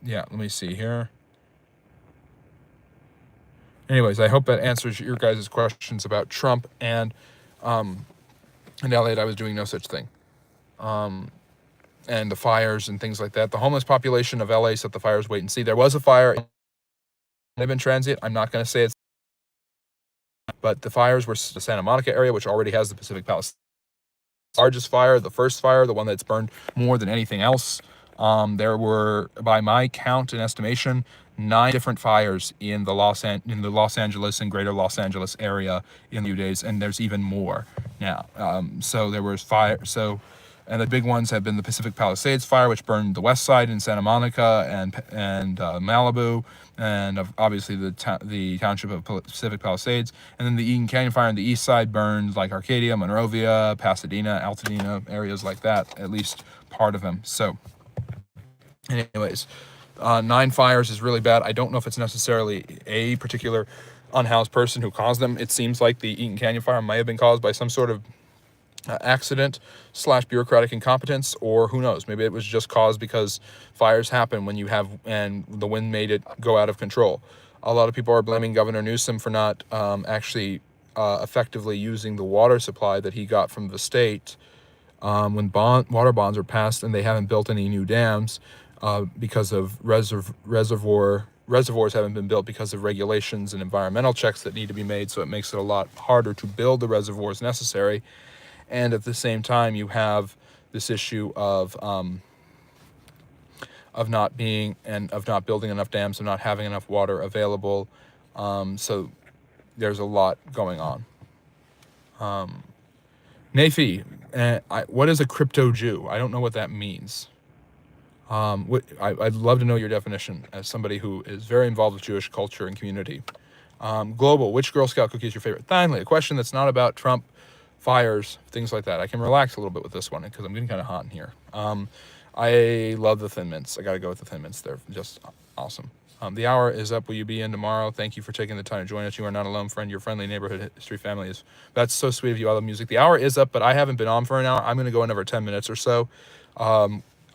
Yeah, let me see here. Anyways, I hope that answers your guys' questions about Trump and in LA I was doing no such thing. And the fires and things like that. The homeless population of LA set the fires wait and see. There was a fire in Transit. I'm not going to say it's, but the fires were the Santa Monica area, which already has the Pacific Palisades. Largest fire, the first fire, the one that's burned more than anything else. There were, by my count and estimation, 9 different fires in the Los Angeles and greater Los Angeles area in a few days, and there's even more now. So there was fire. And the big ones have been the Pacific Palisades fire, which burned the west side in Santa Monica and Malibu, and obviously the township of Pacific Palisades. And then the Eaton Canyon fire on the east side burned like Arcadia, Monrovia, Pasadena, Altadena, areas like that, at least part of them. So anyways, 9 fires is really bad. I don't know if it's necessarily a particular unhoused person who caused them. It seems like the Eaton Canyon fire may have been caused by some sort of accident / bureaucratic incompetence, or who knows, maybe it was just caused because fires happen when and the wind made it go out of control. A lot of people are blaming Governor Newsom for not actually effectively using the water supply that he got from the state when water bonds are passed and they haven't built any new dams because of reservoirs haven't been built because of regulations and environmental checks that need to be made, so it makes it a lot harder to build the reservoirs necessary. And at the same time, you have this issue of not building enough dams, of not having enough water available. So there's a lot going on. Nafi, what is a crypto Jew? I don't know what that means. I'd love to know your definition as somebody who is very involved with Jewish culture and community. Global, which Girl Scout cookie is your favorite? Finally, a question that's not about Trump, fires, things like that. I can relax a little bit with this one because I'm getting kind of hot in here. I love the Thin Mints. I got to go with the Thin Mints. They're just awesome. The hour is up. Will you be in tomorrow? Thank you for taking the time to join us. You are not alone, friend. Your friendly neighborhood history family is. That's so sweet of you. I love music. The hour is up, but I haven't been on for an hour. I'm going to go another 10 minutes or so.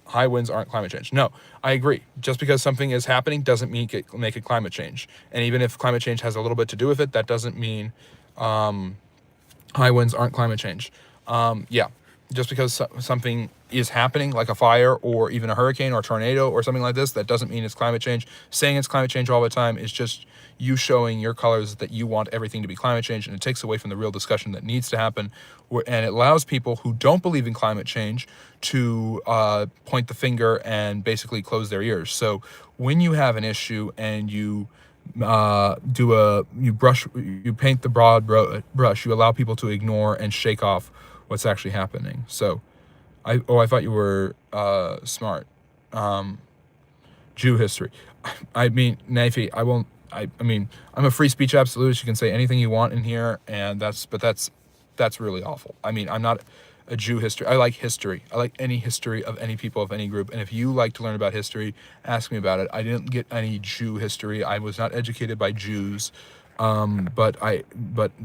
High winds aren't climate change. No, I agree. Just because something is happening doesn't make it climate change. And even if climate change has a little bit to do with it, that doesn't mean high winds aren't climate change. Yeah, just because something is happening, like a fire or even a hurricane or a tornado or something like this, that doesn't mean it's climate change. Saying it's climate change all the time is just you showing your colors that you want everything to be climate change, and it takes away from the real discussion that needs to happen. And it allows people who don't believe in climate change to point the finger and basically close their ears. So when you have an issue and you paint the broad brush, you allow people to ignore and shake off what's actually happening. So I thought you were smart. Jew history. I mean, Nafi, I mean, I'm a free speech absolutist. You can say anything you want in here, and that's really awful. I mean, I'm not a Jew history. I like history. I like any history of any people, of any group. And if you like to learn about history, ask me about it. I didn't get any Jew history. I was not educated by Jews. But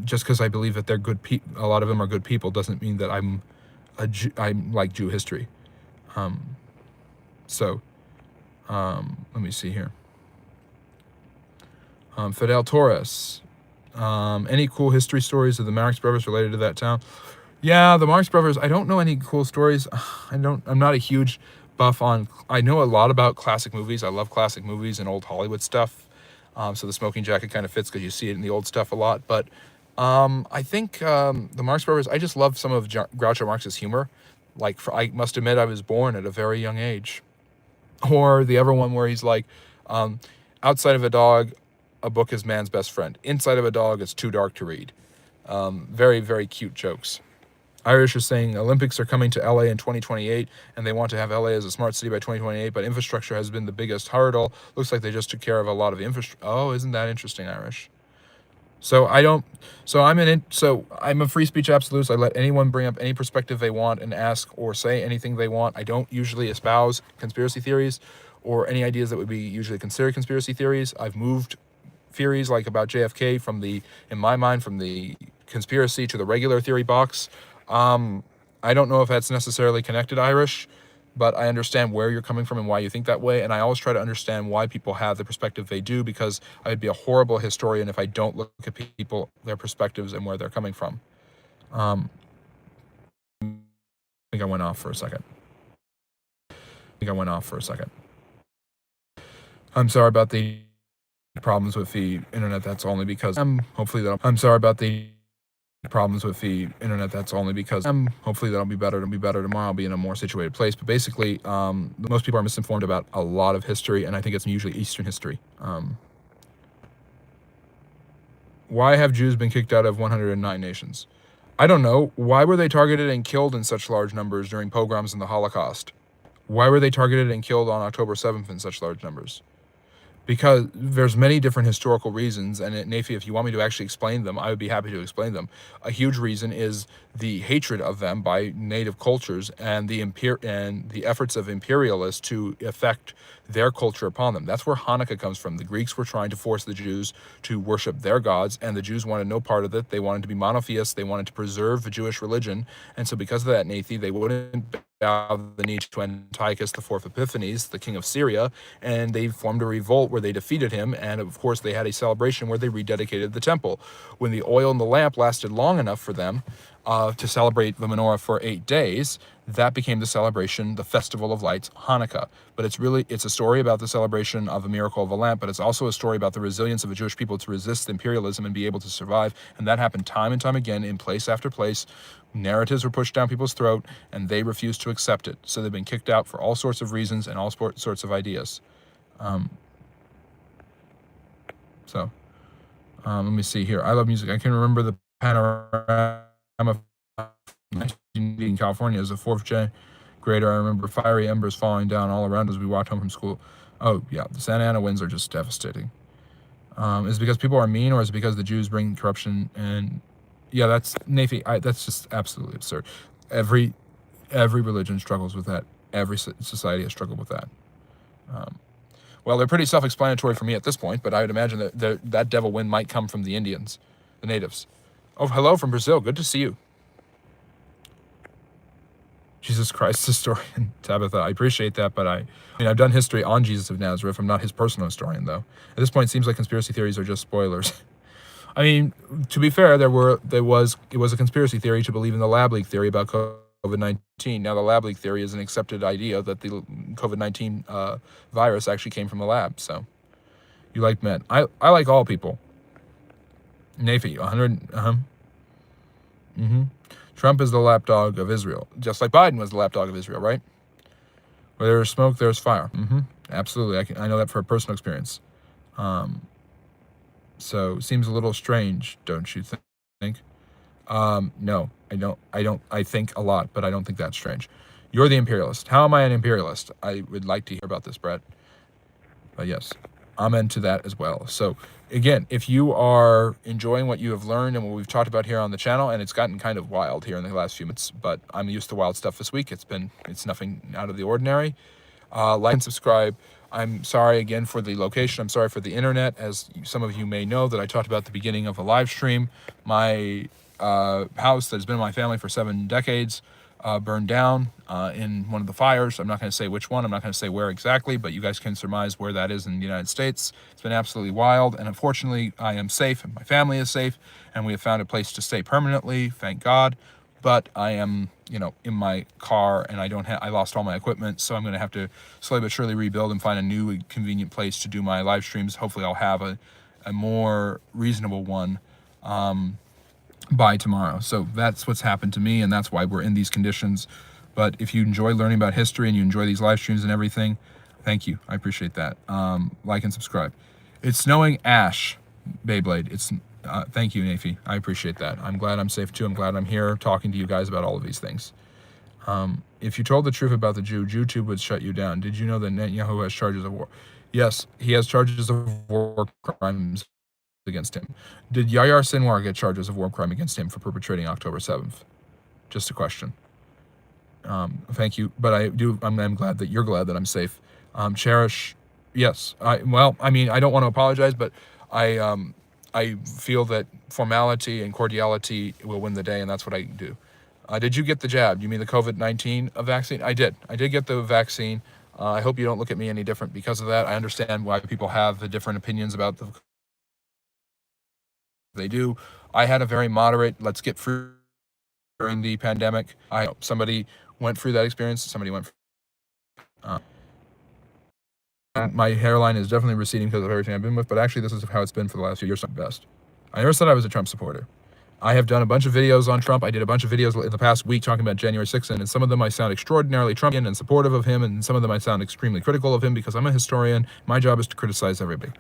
just because I believe that they're good a lot of them are good people, doesn't mean that I'm like Jew history. So let me see here. Fidel Torres. Any cool history stories of the Marx Brothers related to that town? Yeah, the Marx Brothers, I don't know any cool stories. I'm not a huge buff on, I know a lot about classic movies. I love classic movies and old Hollywood stuff. So the smoking jacket kind of fits because you see it in the old stuff a lot. But I think the Marx Brothers, I just love some of Groucho Marx's humor. Like, I must admit, I was born at a very young age. Or the other one where he's like, outside of a dog, a book is man's best friend. Inside of a dog, it's too dark to read. Very, very cute jokes. Irish is saying Olympics are coming to LA in 2028, and they want to have LA as a smart city by 2028, but infrastructure has been the biggest hurdle. Looks like they just took care of a lot of infrastructure. Oh, isn't that interesting, Irish? So I'm a free speech absolutist. I let anyone bring up any perspective they want and ask or say anything they want. I don't usually espouse conspiracy theories or any ideas that would be usually considered conspiracy theories. I've moved theories like about JFK in my mind, from the conspiracy to the regular theory box. I don't know if that's necessarily connected, Irish, but I understand where you're coming from and why you think that way. And I always try to understand why people have the perspective they do, because I'd be a horrible historian if I don't look at people, their perspectives, and where they're coming from. I think I went off for a second. I'm sorry about the problems with the internet. That's only because I'm sorry about the problems with the internet. That's only because hopefully that'll be better. It'll be better tomorrow. I'll be in a more situated place. But basically, most people are misinformed about a lot of history, and I think it's usually Eastern history. Why have Jews been kicked out of 109 nations? I don't know. Why were they targeted and killed in such large numbers during pogroms in the Holocaust? Why were they targeted and killed on October 7th in such large numbers? Because there's many different historical reasons, and Nafi, if you want me to actually explain them, I would be happy to explain them. A huge reason is the hatred of them by native cultures and the efforts of imperialists to affect their culture upon them. That's where Hanukkah comes from. The Greeks were trying to force the Jews to worship their gods, and the Jews wanted no part of it. They wanted to be monotheists. They wanted to preserve the Jewish religion, and so because of that, Nafi, they wouldn't bow the knee to Antiochus IV Epiphanes, the king of Syria, and they formed a revolt where they defeated him, and of course they had a celebration where they rededicated the temple. When the oil in the lamp lasted long enough for them to celebrate the menorah for 8 days, that became the celebration, the Festival of Lights, Hanukkah. But it's a story about the celebration of a miracle of a lamp, but it's also a story about the resilience of a Jewish people to resist imperialism and be able to survive. And that happened time and time again in place after place. Narratives were pushed down people's throat, and they refused to accept it. So they've been kicked out for all sorts of reasons and all sorts of ideas. Let me see here. I love music. I can remember the panorama of 1980 in California as a 4th grader. I remember fiery embers falling down all around as we walked home from school. Oh, yeah, the Santa Ana winds are just devastating. Is it because people are mean, or is it because the Jews bring corruption? And yeah, that's Nafi. That's just absolutely absurd. Every religion struggles with that. Every society has struggled with that. Well, they're pretty self-explanatory for me at this point, but I would imagine that devil wind might come from the Indians, the natives. Oh, hello from Brazil. Good to see you. Jesus Christ historian, Tabitha. I appreciate that, but I mean, I've done history on Jesus of Nazareth. I'm not his personal historian, though. At this point, it seems like conspiracy theories are just spoilers. I mean, to be fair, it was a conspiracy theory to believe in the lab leak theory about COVID-19. Now, the lab leak theory is an accepted idea that the COVID-19 virus actually came from a lab. So, you like men. I like all people. Nafi, 100. Trump is the lapdog of Israel, just like Biden was the lapdog of Israel, right? Where there's smoke, there's fire. Absolutely, I know that for personal experience. So it seems a little strange, don't you think? No, I don't. I think a lot, but I don't think that's strange. You're the imperialist. How am I an imperialist? I would like to hear about this, Brett. But yes, I'm into that as well. So again, if you are enjoying what you have learned and what we've talked about here on the channel, and it's gotten kind of wild here in the last few minutes, but I'm used to wild stuff this week. It's nothing out of the ordinary. Like and subscribe. I'm sorry again for the location. I'm sorry for the internet. As some of you may know, that I talked about at the beginning of a live stream, my house that has been in my family for 7 decades burned down in one of the fires. I'm not going to say which one. I'm not going to say where exactly, but you guys can surmise where that is in the United States. It's been absolutely wild, and unfortunately, I am safe, and my family is safe, and we have found a place to stay permanently, thank God. But I am, in my car, and I lost all my equipment, so I'm going to have to slowly but surely rebuild and find a new convenient place to do my live streams. Hopefully I'll have a more reasonable one by tomorrow. So that's what's happened to me, and that's why we're in these conditions. But if you enjoy learning about history and you enjoy these live streams and everything, thank you. I appreciate that. Like and subscribe. It's snowing ash, Beyblade. Thank you, Nafi. I appreciate that. I'm glad I'm safe too. I'm glad I'm here talking to you guys about all of these things. If you told the truth about the Jew, YouTube would shut you down. Did you know that Netanyahu has charges of war? Yes, he has charges of war crimes against him. Did Yair Sinwar get charges of war crime against him for perpetrating October 7th? Just a question. Thank you, but I'm glad that you're glad that I'm safe. Cherish, yes. I don't want to apologize, but I feel that formality and cordiality will win the day, and that's what I do. Did you get the jab? You mean the COVID-19 vaccine? I did. I did get the vaccine. I hope you don't look at me any different because of that. I understand why people have the different opinions about they do. I had a very moderate, let's get through during the pandemic. I hope somebody went through that experience. Somebody went my hairline is definitely receding because of everything I've been with, but actually this is how it's been for the last few years at best. I never said I was a Trump supporter. I have done a bunch of videos on Trump. I did a bunch of videos in the past week talking about January 6th, and in some of them I sound extraordinarily Trumpian and supportive of him, and some of them I sound extremely critical of him because I'm a historian. My job is to criticize everybody.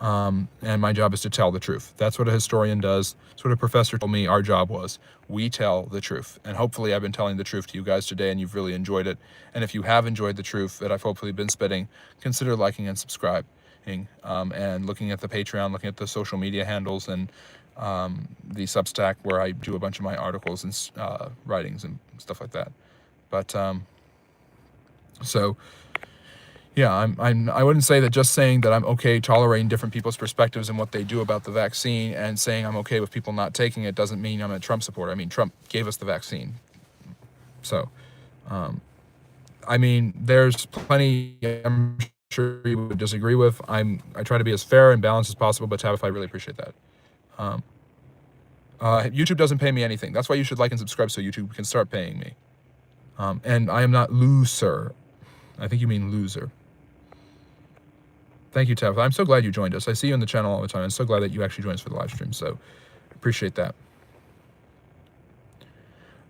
And my job is to tell the truth. That's what a historian does. That's what a professor told me our job was. We tell the truth. And hopefully I've been telling the truth to you guys today and you've really enjoyed it. And if you have enjoyed the truth that I've hopefully been spitting, consider liking and subscribing, and looking at the Patreon, looking at the social media handles, and the Substack where I do a bunch of my articles and writings and stuff like that. But yeah, I wouldn't say that just saying that I'm okay tolerating different people's perspectives and what they do about the vaccine and saying I'm okay with people not taking it doesn't mean I'm a Trump supporter. I mean, Trump gave us the vaccine. So I mean, there's plenty I'm sure you would disagree with. I try to be as fair and balanced as possible, but Tabitha, I really appreciate that. YouTube doesn't pay me anything. That's why you should like and subscribe so YouTube can start paying me. And I am not loser. I think you mean loser. Thank you, Tabitha. I'm so glad you joined us. I see you on the channel all the time. I'm so glad that you actually joined us for the live stream. So appreciate that.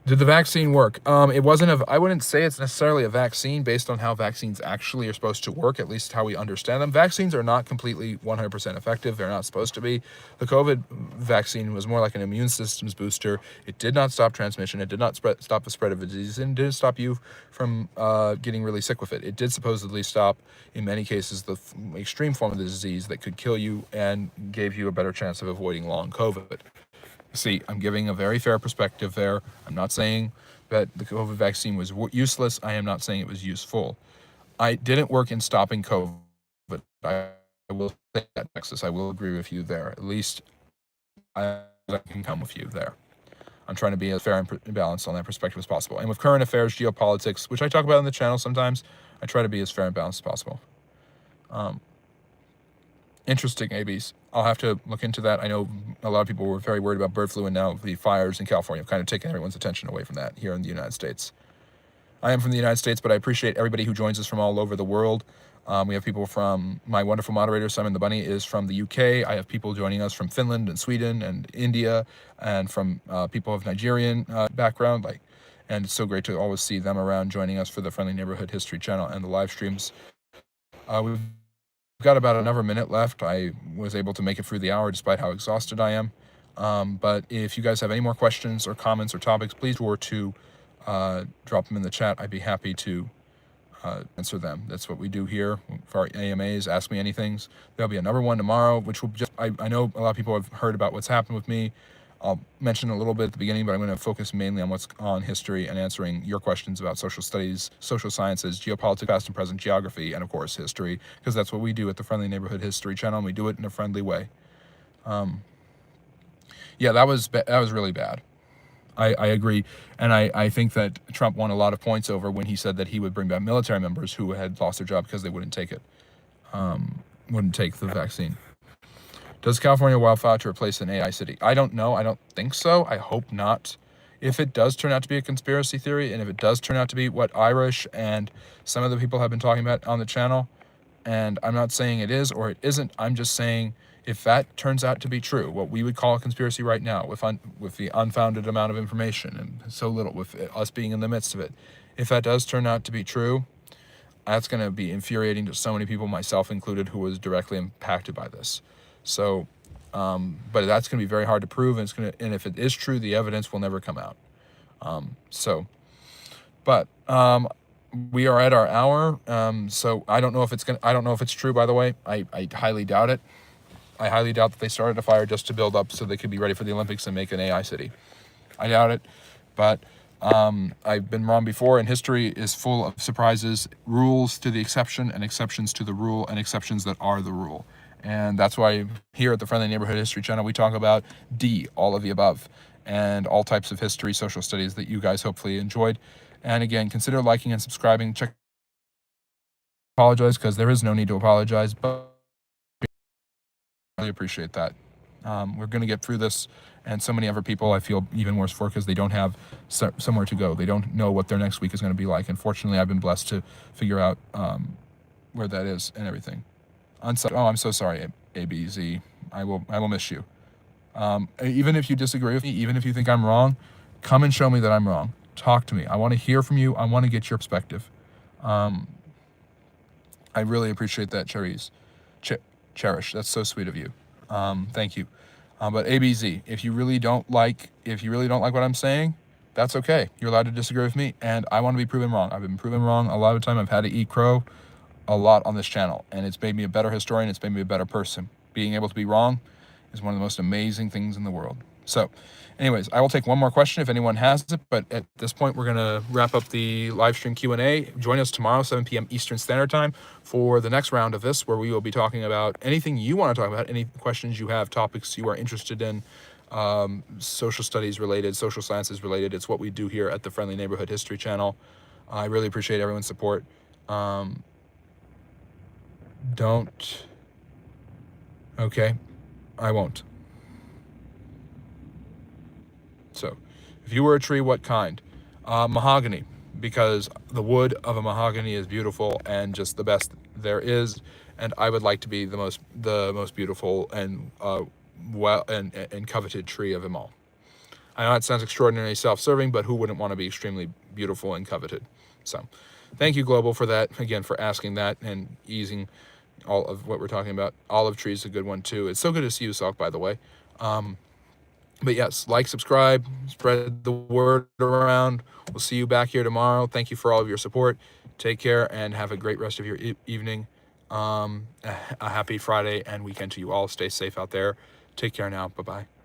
Did the vaccine work? It wasn't I wouldn't say it's necessarily a vaccine based on how vaccines actually are supposed to work, at least how we understand them. Vaccines are not completely 100% effective. They're not supposed to be. The COVID vaccine was more like an immune systems booster. It did not stop transmission. It did not stop the spread of the disease, and it didn't stop you from getting really sick with it. It did supposedly stop, in many cases, the extreme form of the disease that could kill you and gave you a better chance of avoiding long COVID. See, I'm giving a very fair perspective there. I'm not saying that the COVID vaccine was useless. I am not saying it was useful. I didn't work in stopping COVID. I will say that, Texas. I will agree with you there. At least I can come with you there. I'm trying to be as fair and balanced on that perspective as possible. And with current affairs, geopolitics, which I talk about on the channel sometimes, I try to be as fair and balanced as possible. Interesting, ABs. I'll have to look into that. I know a lot of people were very worried about bird flu, and now the fires in California have kind of taken everyone's attention away from that here in the United States. I am from the United States, but I appreciate everybody who joins us from all over the world. We have people from, my wonderful moderator, Simon the Bunny, is from the UK. I have people joining us from Finland and Sweden and India, and from people of Nigerian background. And it's so great to always see them around joining us for the Friendly Neighborhood History channel and the live streams. We've got about another minute left. I was able to make it through the hour despite how exhausted I am. But if you guys have any more questions or comments or topics, please be sure to drop them in the chat. I'd be happy to answer them. That's what we do here for our AMAs, Ask Me Anythings. There'll be another one tomorrow, which will just, I know a lot of people have heard about what's happened with me. I'll mention a little bit at the beginning, but I'm going to focus mainly on what's on history and answering your questions about social studies, social sciences, geopolitics, past and present, geography, and of course history, because that's what we do at the Friendly Neighborhood History channel, and we do it in a friendly way. Yeah, that was really bad. I agree, and I think that Trump won a lot of points over when he said that he would bring back military members who had lost their job because they wouldn't take it, wouldn't take the vaccine. Does California wildfire to replace an AI city? I don't know. I don't think so. I hope not. If it does turn out to be a conspiracy theory, and if it does turn out to be what Irish and some other people have been talking about on the channel, and I'm not saying it is or it isn't, I'm just saying if that turns out to be true, what we would call a conspiracy right now, with the unfounded amount of information and so little, with us being in the midst of it, if that does turn out to be true, that's going to be infuriating to so many people, myself included, who was directly impacted by this. So, but that's going to be very hard to prove, and if it is true, the evidence will never come out. We are at our hour. So I don't know if it's true, by the way. I highly doubt it. I highly doubt that they started a fire just to build up so they could be ready for the Olympics and make an AI city. I doubt it, but I've been wrong before, and history is full of surprises, rules to the exception, and exceptions to the rule, and exceptions that are the rule. And that's why here at the Friendly Neighborhood History channel, we talk about all of the above, and all types of history, social studies that you guys hopefully enjoyed. And again, consider liking and subscribing. Apologize, because there is no need to apologize, but I really appreciate that. We're going to get through this, and so many other people I feel even worse for because they don't have somewhere to go. They don't know what their next week is going to be like. And fortunately, I've been blessed to figure out where that is and everything. I'm so sorry, ABZ. I will miss you. Even if you disagree with me, even if you think I'm wrong, come and show me that I'm wrong. Talk to me. I want to hear from you. I want to get your perspective. I really appreciate that, Cherish. That's so sweet of you. Thank you. But ABZ, if you really don't like what I'm saying, that's okay. You're allowed to disagree with me, and I want to be proven wrong. I've been proven wrong a lot of time. I've had to eat crow a lot on this channel, and it's made me a better historian. It's made me a better person. Being able to be wrong is one of the most amazing things in the world. So anyways, I will take one more question if anyone has it, but at this point, we're going to wrap up the live stream Q&A. Join us tomorrow, 7 p.m. Eastern Standard Time, for the next round of this, where we will be talking about anything you want to talk about, any questions you have, topics you are interested in, social studies related, social sciences related. It's what we do here at the Friendly Neighborhood History channel. I really appreciate everyone's support. Um, don't. Okay, I won't. So, if you were a tree, what kind? Mahogany, because the wood of a mahogany is beautiful and just the best there is, and I would like to be the most beautiful and and coveted tree of them all. I know it sounds extraordinarily self-serving, but who wouldn't want to be extremely beautiful and coveted? So, thank you, Global, for that again, for asking that and easing all of what we're talking about. Olive tree is a good one too. It's so good to see you, Salk, by the way. But yes, like, subscribe, spread the word around. We'll see you back here tomorrow. Thank you for all of your support. Take care and have a great rest of your evening. A happy Friday and weekend to you all. Stay safe out there. Take care now. Bye bye.